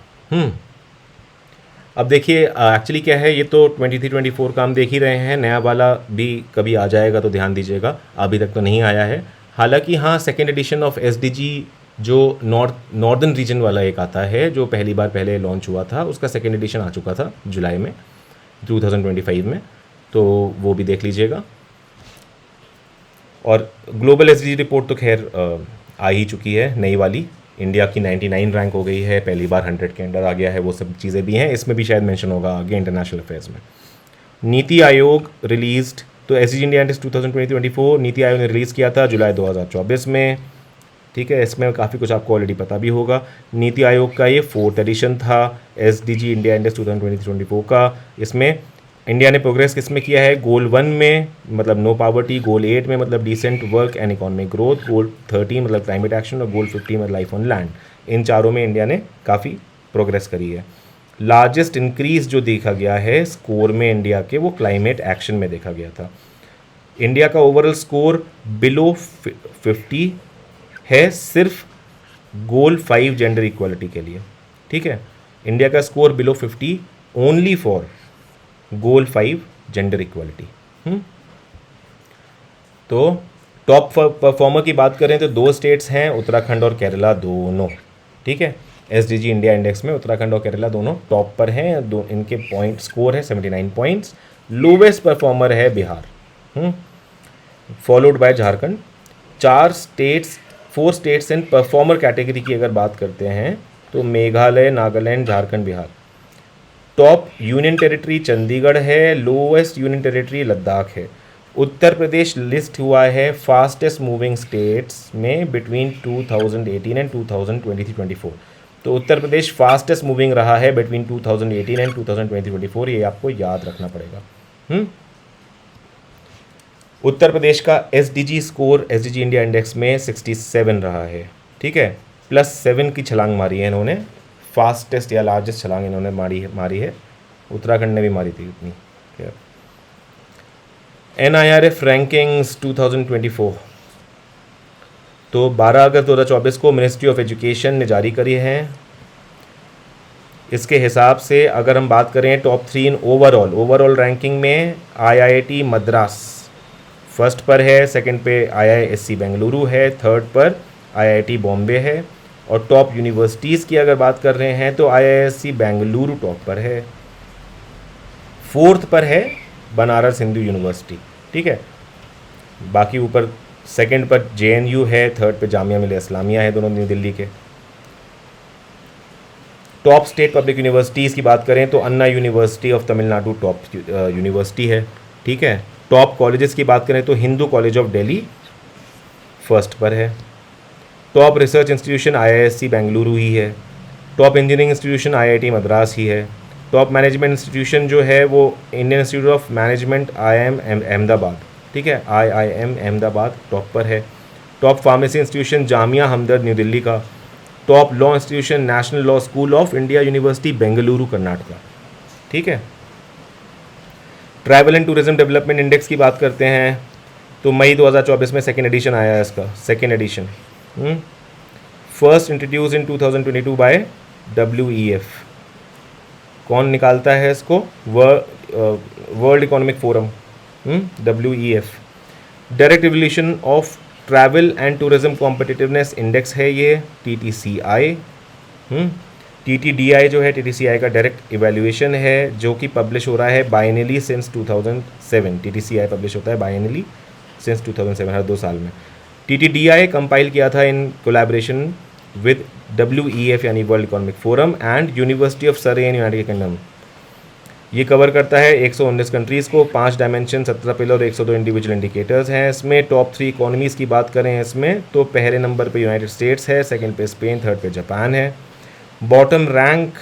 अब देखिए एक्चुअली क्या है, ये तो 23-24 का हम देख ही रहे हैं, नया वाला भी कभी आ जाएगा तो ध्यान दीजिएगा, अभी तक तो नहीं आया है। हालांकि हाँ, सेकेंड एडिशन ऑफ SDG जो नॉर्दर्न रीजन वाला एक आता है जो पहली बार पहले लॉन्च हुआ था, उसका सेकेंड एडिशन आ चुका था जुलाई में 2025 में, तो वो भी देख लीजिएगा। और ग्लोबल SDG रिपोर्ट तो खैर आ ही चुकी है नई वाली, इंडिया की 99 रैंक हो गई है, पहली बार 100 के अंडर आ गया है, वो सब चीज़ें भी हैं, इसमें भी शायद मेंशन होगा आगे इंटरनेशनल अफेयर्स में। नीति आयोग रिलीज्ड, तो SDG इंडिया इंडेक्स 2024 नीति आयोग ने रिलीज़ किया था जुलाई 2024 में, ठीक है, इसमें काफ़ी कुछ आपको ऑलरेडी पता भी होगा। नीति आयोग का ये 4th एडिशन था SDG इंडिया इंडेक्स 2023-24 का। इसमें इंडिया ने प्रोग्रेस किसमें किया है, गोल 1 में मतलब नो पावर्टी, गोल 8 में मतलब decent work and economic growth, goal 13 मतलब क्लाइमेट एक्शन और गोल 15 मतलब लाइफ ऑन लैंड। इन चारों में इंडिया ने काफ़ी प्रोग्रेस करी है। लार्जेस्ट इंक्रीज जो देखा गया है स्कोर में इंडिया के, वो क्लाइमेट एक्शन में देखा गया था। इंडिया का ओवरऑल स्कोर बिलो 50 है सिर्फ गोल 5 जेंडर इक्वालिटी के लिए, ठीक है, इंडिया का score below 50 only for goal 5 gender equality. तो टॉप परफॉर्मर की बात करें तो 2 स्टेट्स हैं, उत्तराखंड और केरला दोनों, ठीक है, SDG इंडिया इंडेक्स में उत्तराखंड और केरला दोनों टॉप पर हैं, दो इनके पॉइंट स्कोर है 79 पॉइंट्स। लोवेस्ट परफॉर्मर है Bihar, followed by Jharkhand. 4 states and performer category की अगर बात करते हैं तो Meghalaya, Nagaland, Jharkhand, Bihar. Top union territory Chandigarh है, लोवेस्ट यूनियन टेरिटरी लद्दाख है। उत्तर प्रदेश लिस्ट हुआ है फास्टेस्ट मूविंग स्टेट्स में बिटवीन 2018 एंड 2023-24। तो उत्तर प्रदेश फास्टेस्ट मूविंग रहा है बिटवीन 2018 एंड 2023-24, ये आपको याद रखना पड़ेगा। उत्तर प्रदेश का SDG score SDG India index में 67 रहा है, ठीक है, +7 की छलांग मारी है इन्होंने, फास्टेस्ट या लार्जेस्ट छलांग इन्होंने मारी है। उत्तराखंड ने भी मारी थी उतनी। NIRF रैंकिंग्स 2024 तो 12 अगस्त 2024 को मिनिस्ट्री ऑफ एजुकेशन ने जारी करी है। इसके हिसाब से अगर हम बात करें टॉप 3 इन ओवरऑल रैंकिंग में IIT मद्रास फर्स्ट पर है, सेकंड पे IISc बेंगलुरु है, थर्ड पर IIT बॉम्बे है, और टॉप यूनिवर्सिटीज़ की अगर बात कर रहे हैं तो IISc बेंगलुरु टॉप पर है, फोर्थ पर है बनारस हिंदू यूनिवर्सिटी, ठीक है, बाकी ऊपर सेकंड पर JNU है, थर्ड पे जामिया मिलिया इस्लामिया है, दोनों न्यू दिल्ली के। टॉप स्टेट पब्लिक यूनिवर्सिटीज़ की बात करें तो Anna university of Tamil Nadu top university है, ठीक है। टॉप कॉलेजेस की बात करें तो Hindu college of Delhi first पर है। Top research institution IISc Bengaluru ही है। Top engineering institution IIT Madras ही है। टॉप मैनेजमेंट इंस्टीट्यूशन जो है वो Indian institute of management IIM Ahmedabad, ठीक है, IIM अहमदाबाद टॉप पर है। Top pharmacy institution Jamia Hamdard new Delhi का। Top law institution national law school of India university Bengaluru Karnataka, ठीक है। Travel and tourism development index की बात करते हैं तो मई 2024 में सेकेंड एडिशन आया है इसका, second edition, first introduce in 2022 by WEF। कौन निकालता है इसको, world economic forum, WEF। Direct evolution of travel and tourism competitiveness index है ये, TTCI। TTDI जो है TTCI का डायरेक्ट इवैल्यूएशन है जो कि पब्लिश हो रहा है बाइनली सिंस 2007। TTCI पब्लिश होता है बाइनली सिंस 2007, हर 2 साल में। TTDI कंपाइल किया था इन कोलैबोरेशन विद WEF यानी world economic forum and university of सरे इन यूनाइटेड किंगडम। ये कवर करता है 119 कंट्रीज़ को, 5 डायमेंशन, 17 पिलर और 102 इंडिविजुअल इंडिकेटर्स हैं इसमें। टॉप 3 इकोनॉमीज़ की बात करें इसमें तो पहले नंबर पे यूनाइटेड स्टेट्स है, सेकंड पे स्पेन, थर्ड पे जापान है। बॉटम रैंक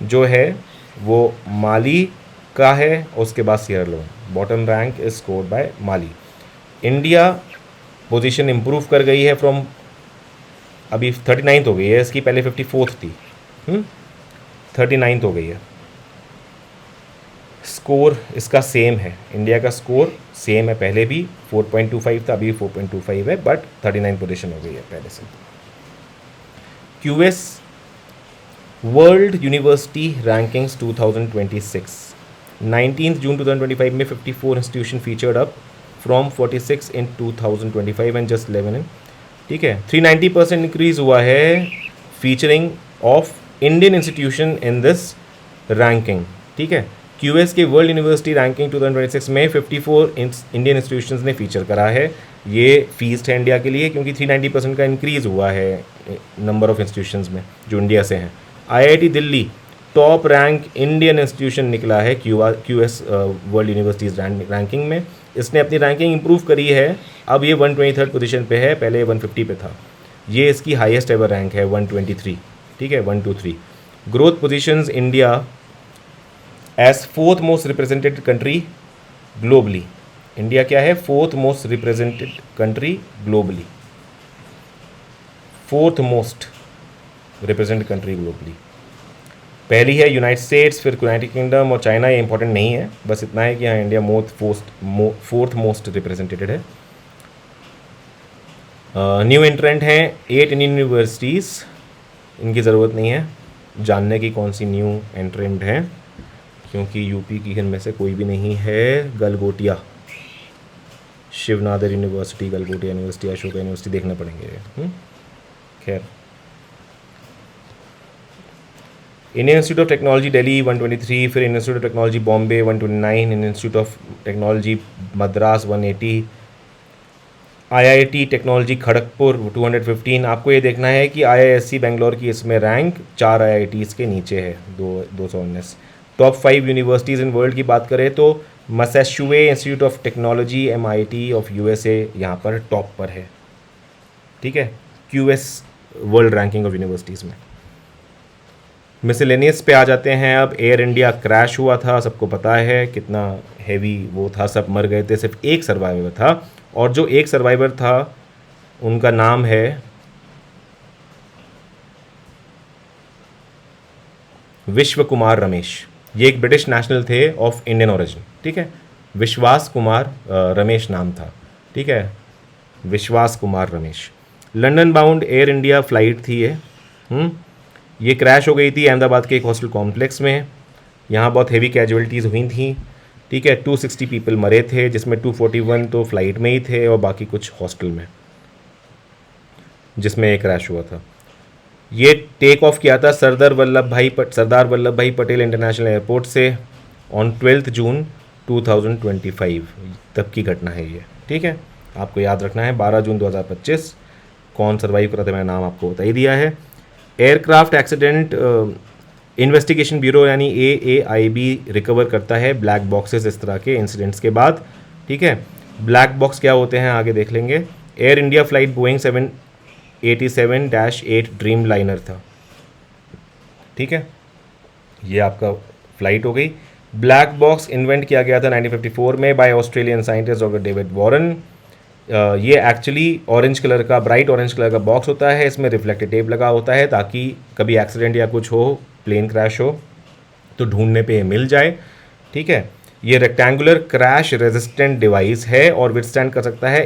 जो है वो माली का है, उसके बाद Sierra Leone. Bottom rank is scored by Mali. India position improve कर गई है फ्रॉम अभी 39th हो गई है इसकी, पहले 54th थी। 39th हो गई है। स्कोर इसका सेम है, इंडिया का स्कोर सेम है, पहले भी 4.25 था, अभी 4.25 है, बट 39 पोजीशन हो गई है पहले से। क्यूएस वर्ल्ड यूनिवर्सिटी रैंकिंग्स 2026, 19 जून 2025 में 54 institution featured up from 46 in 2025 and just 11 इन, ठीक है। 390% इंक्रीज हुआ है featuring of Indian institution in this ranking, ठीक है। क्यूएस के वर्ल्ड यूनिवर्सिटी रैंकिंग 2026 में 54 इंडियन इंस्टीट्यूशंस ने फीचर करा है। ये फीस्ट है इंडिया के लिए, क्योंकि 390% का इंक्रीज़ हुआ है नंबर ऑफ इंस्टीट्यूशंस में जो इंडिया से हैं। IIT Delhi top rank Indian institution निकला है क्यूएस वर्ल्ड यूनिवर्सिटीज़ रैंकिंग में। इसने अपनी रैंकिंग इंप्रूव करी है, अब ये 123rd पोजीशन पे है, पहले 150 पे था। ये इसकी हाईएस्ट एवर रैंक है 123, ठीक है, 123। Growth positions India as 4th most represented country globally. India क्या है? 4th most represented country globally, 4th most represented country globally. पहली है यूनाइटेड स्टेट्स, फिर यूनाइटेड किंगडम और चाइना। ये इंपॉर्टेंट नहीं है, बस इतना है कि हाँ इंडिया 4th मोस्ट रिप्रेजेंटेड है। न्यू एंट्रेंट हैं 8 इंडियन यूनिवर्सिटीज़, इनकी ज़रूरत नहीं है जानने की कौन सी न्यू एंट्रेंट हैं, क्योंकि यूपी की इनमें से कोई भी नहीं है। Galgotia, Shiv Nadar university, Galgotia university, Ashoka university देखना पड़ेंगे। खैर, Indian institute of technology Delhi 123, फिर Indian institute of technology Bombay 129, Indian institute of technology Madras 180, IIT technology Kharagpur 215। आपको ये देखना है कि आईआईएससी बेंगलोर की इसमें रैंक 4 आईआईटीज़ के नीचे है, 219। टॉप 5 यूनिवर्सिटीज़ इन वर्ल्ड की बात करें तो Massachusetts institute of technology MIT of USA यहाँ पर टॉप पर है, ठीक है, QS world ranking of universities में। मिसलेनियस पे आ जाते हैं अब। एयर इंडिया क्रैश हुआ था, सबको पता है कितना हैवी वो था, सब मर गए थे, सिर्फ एक सर्वाइवर था, और जो एक सर्वाइवर था उनका नाम है विश्व कुमार रमेश। ये एक ब्रिटिश नेशनल थे ऑफ इंडियन ओरिजिन, ठीक है। विश्वास कुमार रमेश नाम था, ठीक है, विश्वास Kumar Ramesh. London bound air India flight थी ये क्रैश हो गई थी अहमदाबाद के एक हॉस्टल कॉम्प्लेक्स में। यहाँ बहुत हेवी कैजुअलिटीज़ हुई थी, ठीक है। 260 पीपल मरे थे, जिसमें 241 तो फ्लाइट में ही थे और बाकी कुछ हॉस्टल में, जिसमें एक क्रैश हुआ था। ये टेक ऑफ किया था सरदार वल्लभ भाई पटेल इंटरनेशनल एयरपोर्ट से ऑन 12 जून 2025, तब की घटना है ये, ठीक है। आपको याद रखना है 12 जून 2025। कौन सर्वाइव करा था मैंने नाम आपको बता ही दिया है। एयरक्राफ्ट एक्सीडेंट इन्वेस्टिगेशन ब्यूरो यानी AAIB रिकवर करता है ब्लैक बॉक्सेस इस तरह के इंसिडेंट्स के बाद, ठीक है। ब्लैक बॉक्स क्या होते हैं आगे देख लेंगे। Air India flight Boeing 787-8 dream liner था, ठीक है, ये आपका फ्लाइट हो गई। ब्लैक बॉक्स इन्वेंट किया गया था 1954 में by Australian scientist doctor David Warren. ये एक्चुअली ऑरेंज कलर का, ब्राइट ऑरेंज कलर का बॉक्स होता है, इसमें रिफ्लेक्टिव टेप लगा होता है ताकि कभी एक्सीडेंट या कुछ हो, प्लेन क्रैश हो तो ढूंढने पे मिल जाए, ठीक है। ये रेक्टेंगुलर क्रैश रेजिस्टेंट डिवाइस है और विथस्टैंड कर सकता है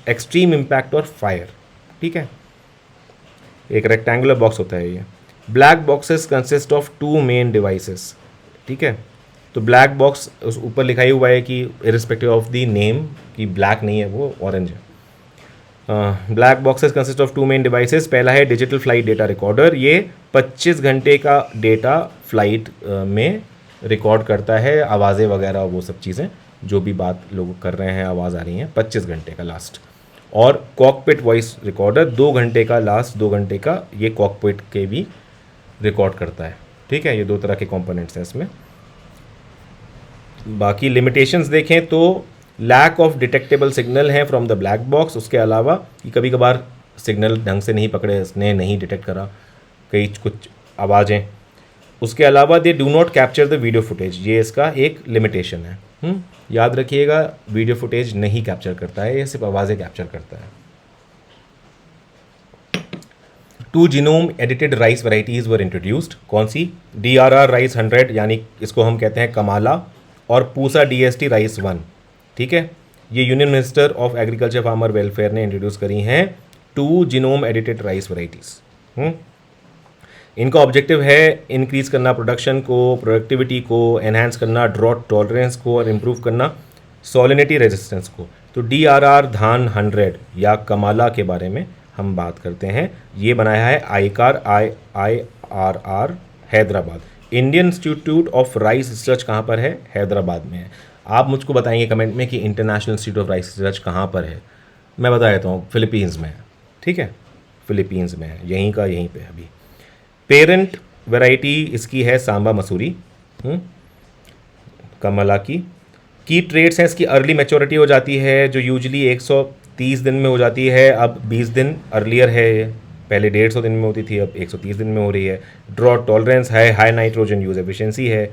एक्सट्रीम इम्पैक्ट और फायर, ठीक है। एक रेक्टेंगुलर बॉक्स होता है ये। Black boxes consist of 2 main devices, ठीक है। तो ब्लैक बॉक्स उस ऊपर लिखा ही हुआ है कि इरिस्पेक्टिव ऑफ द नेम कि ब्लैक नहीं है, वो ऑरेंज है। Black boxes consist of 2 main devices. पहला है डिजिटल फ्लाइट डेटा रिकॉर्डर, ये 25 घंटे का डेटा फ्लाइट में रिकॉर्ड करता है, आवाज़ें वगैरह वो सब चीज़ें, जो भी बात लोग कर रहे हैं, आवाज़ आ रही हैं, 25 घंटे का लास्ट। और कॉकपिट वॉइस रिकॉर्डर 2 घंटे का, लास्ट 2 घंटे का, ये कॉकपिट के भी रिकॉर्ड करता है, ठीक है। ये 2 तरह के कंपोनेंट्स हैं इसमें। बाकी लिमिटेशंस देखें तो लैक ऑफ डिटेक्टेबल सिग्नल है फ्रॉम द ब्लैक बॉक्स। उसके अलावा कि कभी कभार सिग्नल ढंग से नहीं पकड़े, इसने नहीं डिटेक्ट करा कई कुछ आवाज़ें। उसके अलावा they do not capture the video footage, ये इसका एक लिमिटेशन है। याद रखिएगा, वीडियो फुटेज नहीं कैप्चर करता है, ये सिर्फ आवाज़ें कैप्चर करता है। 2 genome edited rice varieties were introduced. कौन सी? DRR राइस 100, यानी इसको हम कहते हैं कमाला, और पूसा DST राइस 1। ठीक है, ये union minister of agriculture farmer welfare ने इंट्रोड्यूस करी हैं 2 जीनोम एडिटेड राइस वैरायटीज़। इनका ऑब्जेक्टिव है इंक्रीज करना प्रोडक्शन को, प्रोडक्टिविटी को, एनहांस करना ड्रॉट टॉलरेंस को, और इम्प्रूव करना सॉलिनिटी रेजिस्टेंस को। तो DRR धान 100 या कमाला के बारे में हम बात करते हैं। ये बनाया है IRR Hyderabad. Indian institute of rice research कहाँ पर है? हैदराबाद में है। आप मुझको बताएंगे कमेंट में कि international institute of rice research कहाँ पर है। मैं बता देता हूँ, फिलीपींस में है। ठीक है, फिलीपींस में है, यहीं का यहीं पे अभी। पेरेंट वैरायटी इसकी है सांबा मसूरी कमला की ट्रेड्स हैं इसकी, अर्ली मैच्योरिटी हो जाती है जो यूजली 130 दिन में हो जाती है, अब 20 दिन अर्लियर है ये, पहले 150 दिन में होती थी, अब 130 दिन में हो रही है। ड्रॉट टॉलरेंस है, हाई नाइट्रोजन यूज एफिशिएंसी है,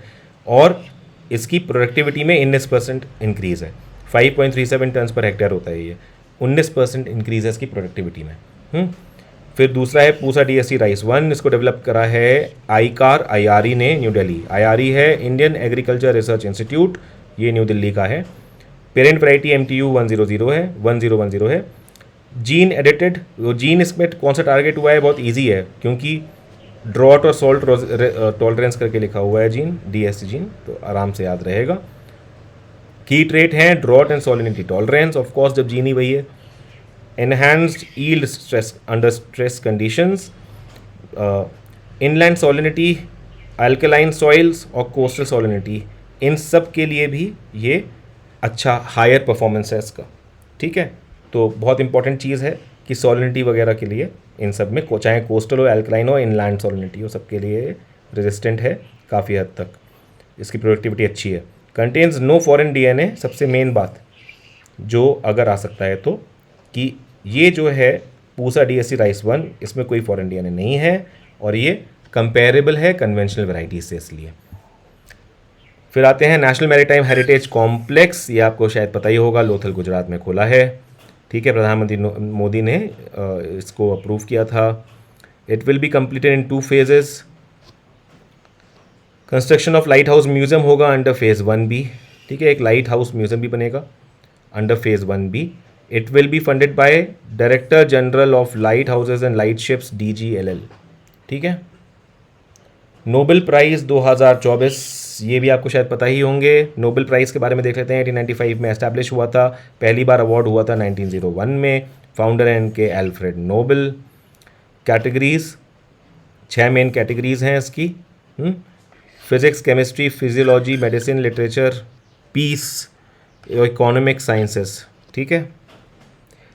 और इसकी प्रोडक्टिविटी में 19% इंक्रीज़ है। 5.37 टन पर हेक्टेयर होता है ये, 19% इंक्रीज़ है इसकी प्रोडक्टिविटी में। फिर दूसरा है पूसा DST राइस 1, इसको डेवलप करा है IRI ने, न्यू दिल्ली। IRI है इंडियन एग्रीकल्चर रिसर्च इंस्टीट्यूट, ये न्यू दिल्ली का है। पेरेंट वैरायटी MTU 1010 है। जीन एडिटेड, जीन इसमें कौन सा टारगेट हुआ है? बहुत ईजी है, क्योंकि ड्रॉट और सॉल्ट टॉलरेंस करके लिखा हुआ है जीन, DST जीन, तो आराम से याद रहेगा। की ट्रेट हैं drought and salinity tolerance, of course जब जीन ही वही है। Enhanced yield stress under stress conditions, inland salinity, alkaline soils और कोस्टल सॉलिनिटी, इन सब के लिए भी ये अच्छा हायर परफॉर्मेंस है इसका। ठीक है, तो बहुत इंपॉर्टेंट चीज़ है कि सॉलिनिटी वगैरह के लिए इन सब में, चाहे कोस्टल हो, अल्कलाइन हो, इनलैंड सॉलिनिटी हो, सब के लिए रेजिस्टेंट है काफ़ी हद तक। इसकी प्रोडक्टिविटी अच्छी है। कंटेन्स नो फॉरेन DNA, सबसे मेन बात जो अगर आ सकता है तो, कि ये जो है पूसा DST राइस 1, इसमें कोई फॉरेन DNA नहीं है, और ये कंपेरेबल है कन्वेंशनल वैरायटीज से, इसलिए। फिर आते हैं नेशनल मैरीटाइम हेरिटेज कॉम्प्लेक्स, ये आपको शायद पता ही होगा, लोथल गुजरात में खुला है। ठीक है, प्रधानमंत्री मोदी ने इसको अप्रूव किया था। It will be completed in 2 phases। Construction of light house museum होगा अंडर phase 1B। ठीक है, एक लाइट हाउस म्यूजियम भी बनेगा under phase 1B। It will be funded by director general of light houses and light ships, DGLL। ठीक है, नोबेल प्राइज़ 2024, ये भी आपको शायद पता ही होंगे। नोबेल प्राइज़ के बारे में देख लेते हैं। 1895 में एस्टैब्लिश हुआ था, पहली बार अवार्ड हुआ था 1901 में। फाउंडर हैं इनके Alfred Nobel. Categories 6 main categories हैं इसकी, physics, chemistry, physiology, medicine, literature, peace, economic sciences. ठीक है,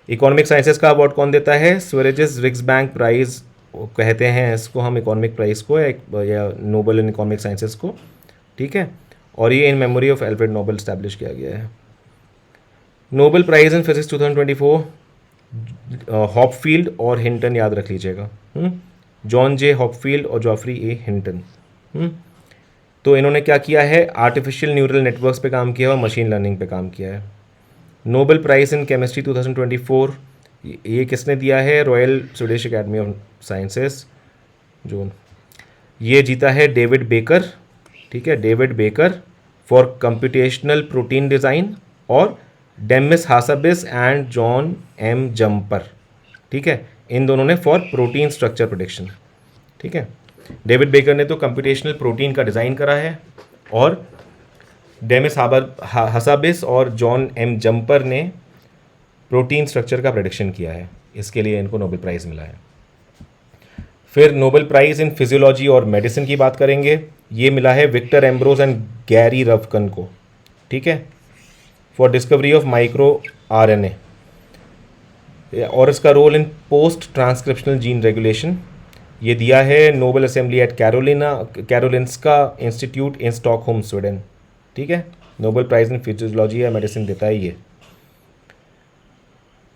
इकोनॉमिक साइंसेस का अवार्ड कौन देता है? स्वेरेजेस रिक्सबैंक प्राइज़ कहते हैं इसको हम, इकोनॉमिक प्राइज़ को, या नोबेल इन इकोनॉमिक साइंसेस को। ठीक है, और ये in memory of Alfred Nobel establish किया गया है। Nobel prize in physics 2024 Hopfield और हिंटन, याद रख लीजिएगा, जॉन J हॉपफील्ड और जॉफ्री A हिंटन। तो इन्होंने क्या किया है? आर्टिफिशियल न्यूरल नेटवर्क्स पे काम किया और मशीन लर्निंग पे काम किया है। नोबेल प्राइज़ इन केमिस्ट्री 2024 ये किसने दिया है? Royal Swedish academy of sciences, जो ये जीता है डेविड बेकर। ठीक है, David Baker for computational protein design, और Demis Hassabis and John M Jumper. ठीक है, इन दोनों ने फॉर प्रोटीन स्ट्रक्चर प्रेडिक्शन। ठीक है, डेविड बेकर ने तो कंप्यूटेशनल प्रोटीन का डिज़ाइन करा है, और डेमिस हासाबिस और जॉन M जम्पर ने प्रोटीन स्ट्रक्चर का प्रेडिक्शन किया है। इसके लिए इनको नोबेल प्राइज़ मिला है। फिर नोबेल प्राइज़ इन फिजियोलॉजी और मेडिसिन की बात करेंगे। ये मिला है Victor Ambros and Gary Ruvkun को। ठीक है, for discovery of micro RNA, और इसका role in post transcriptional gene regulation ये दिया है Nobel assembly at Karolinska institute in Stockholm, Sweden. ठीक है, नोबेल प्राइज़ इन फिजियोलॉजी या मेडिसिन देता है ये।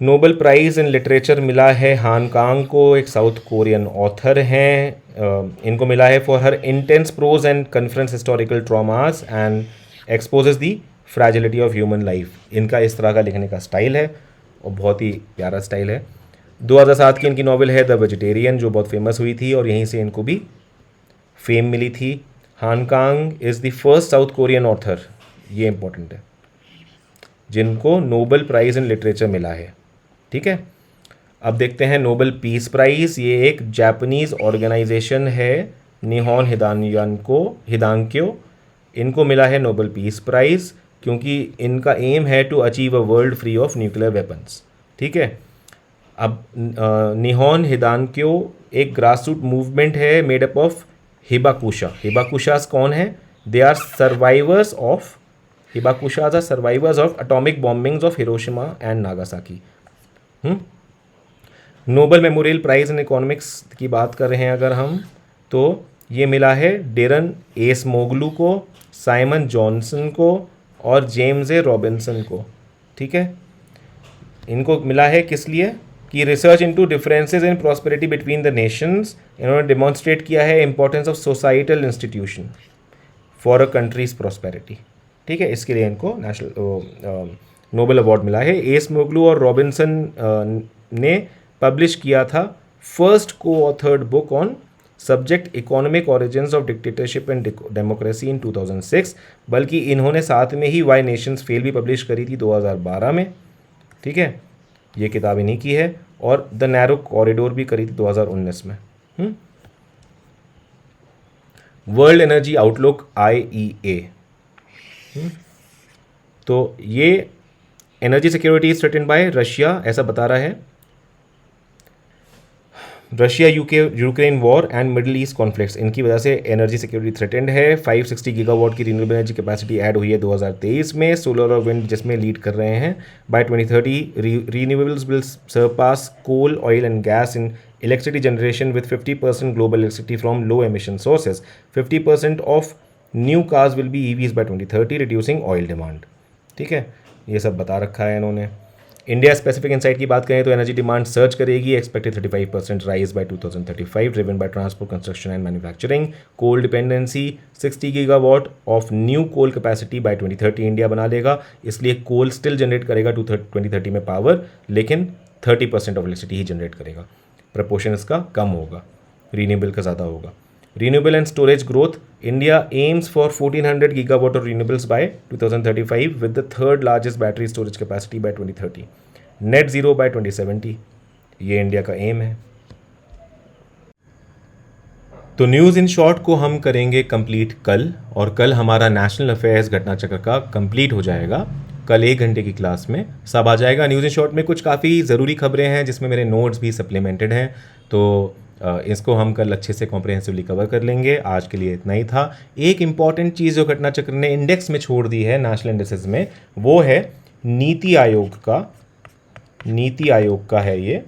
नोबेल प्राइज़ इन लिटरेचर मिला है हान कांग को, एक साउथ कोरियन ऑथर हैं। इनको मिला है for her intense prose and confronts historical traumas and exposes the fragility of human life. इनका इस तरह का लिखने का स्टाइल है और बहुत ही प्यारा स्टाइल है। 2007 की इनकी नॉवल है द वेजिटेरियन, जो बहुत फेमस हुई थी और यहीं से इनको भी फेम मिली थी। Han Kang is the first South Korean author, ये इंपॉर्टेंट है, जिनको नोबेल प्राइज़ इन लिटरेचर मिला है। ठीक है, अब देखते हैं नोबेल पीस प्राइज़। ये एक जापानीज़ ऑर्गेनाइजेशन है, निहोन हिदांक्यो, इनको मिला है नोबेल पीस प्राइज़ क्योंकि इनका एम है to achieve a world free of nuclear weapons. ठीक है, अब निहोन हिदांक्यो एक ग्रासरूट मूवमेंट है made up of hibakusha. Hibakushas कौन है? They are survivors of, hibakushas are survivors of atomic bombings of Hiroshima and Nagasaki. Nobel memorial prize in economics की बात कर रहे हैं अगर हम, तो ये मिला है डेरन एसमोगलू को, साइमन जॉनसन को और जेम्स ए रॉबिन्सन को। ठीक है, इनको मिला है किस लिए? कि research into differences in prosperity between the Nations, इन्होंने डिमॉन्स्ट्रेट किया है importance of societal institution for a countries prosperity. ठीक है, इसके लिए इनको नेशनल नोबेल अवार्ड मिला है। एसमोगलू और रॉबिन्सन ने पब्लिश किया था फर्स्ट को authored book on subject economic origins of dictatorship and democracy in 2006, बल्कि इन्होंने साथ में ही वाई नेशंस फेल भी पब्लिश करी थी 2012 में। ठीक है, ये किताब इन्हीं की है, और द नैरो कॉरिडोर भी करी थी 2019 में। वर्ल्ड एनर्जी आउटलुक IEA, तो ये energy security is threatened bye Russia, ऐसा बता रहा है। Russia Ukraine war and middle east conflicts, इनकी वजह से एनर्जी सिक्योरिटी थ्रेटेंड है। 560 गीगावाट की रीन्यूएबल एनर्जी कैपेसिटी ऐड हुई है 2023 में, सोलर और विंड जिसमें लीड कर रहे हैं। By 2030 renewables will surpass coal, oil and gas in electricity generation with 50% global electricity from low emission sources. 50% of new cars will be EVs by 2030, reducing oil demand. ठीक है, ये सब बता रखा है इन्होंने। इंडिया स्पेसिफिक इनसाइट की बात करें तो एनर्जी डिमांड सर्च करेगी, expected 35% rise by 2035, driven by transport, construction and manufacturing. Coal dependency 60 gigawatt of new coal capacity by 2030 India बना लेगा, इसलिए कोल स्टिल जनरेट करेगा 2030 में पावर, लेकिन 30% ऑफ इलेक्ट्रिसिटी ही जनरेट करेगा। प्रपोर्शन इसका कम होगा, रीन्यूएबल का ज़्यादा होगा। Renewable and storage growth, India aims for 1400 gigawatt of renewables by 2035 with the third largest battery storage capacity by 2030. Net zero by 2070, ये इंडिया का एम है। तो न्यूज़ इन शॉर्ट को हम करेंगे कंप्लीट कल, और कल हमारा नेशनल अफेयर्स घटना चक्र का कंप्लीट हो जाएगा। कल 1 घंटे की क्लास में सब आ जाएगा। न्यूज़ इन शॉर्ट में कुछ काफ़ी ज़रूरी खबरें हैं जिसमें मेरे नोट्स भी सप्लीमेंटेड हैं, तो इसको हम कल अच्छे से कॉम्प्रिहेंसिवली कवर कर लेंगे। आज के लिए इतना ही था। एक इम्पॉर्टेंट चीज़ जो घटना चक्र ने इंडेक्स में छोड़ दी है, नेशनल इंडेक्सेस में, वो है नीति आयोग का है ये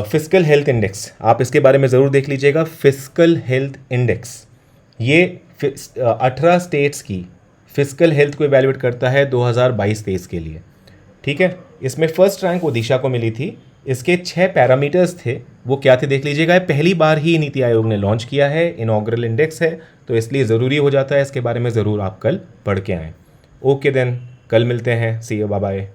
फिस्कल हेल्थ इंडेक्स। आप इसके बारे में ज़रूर देख लीजिएगा। फिस्कल हेल्थ इंडेक्स ये 18 स्टेट्स की फिस्कल हेल्थ को इवैल्यूएट करता है 2022-23 के लिए। ठीक है, इसमें फर्स्ट रैंक ओडिशा को मिली थी। इसके 6 पैरामीटर्स थे, वो क्या थे देख लीजिएगा। पहली बार ही नीति आयोग ने लॉन्च किया है, इनॉग्रल इंडेक्स है, तो इसलिए ज़रूरी हो जाता है, इसके बारे में ज़रूर आप कल पढ़ के आएँ। ओके देन, कल मिलते हैं। सी यू, बाय बाय।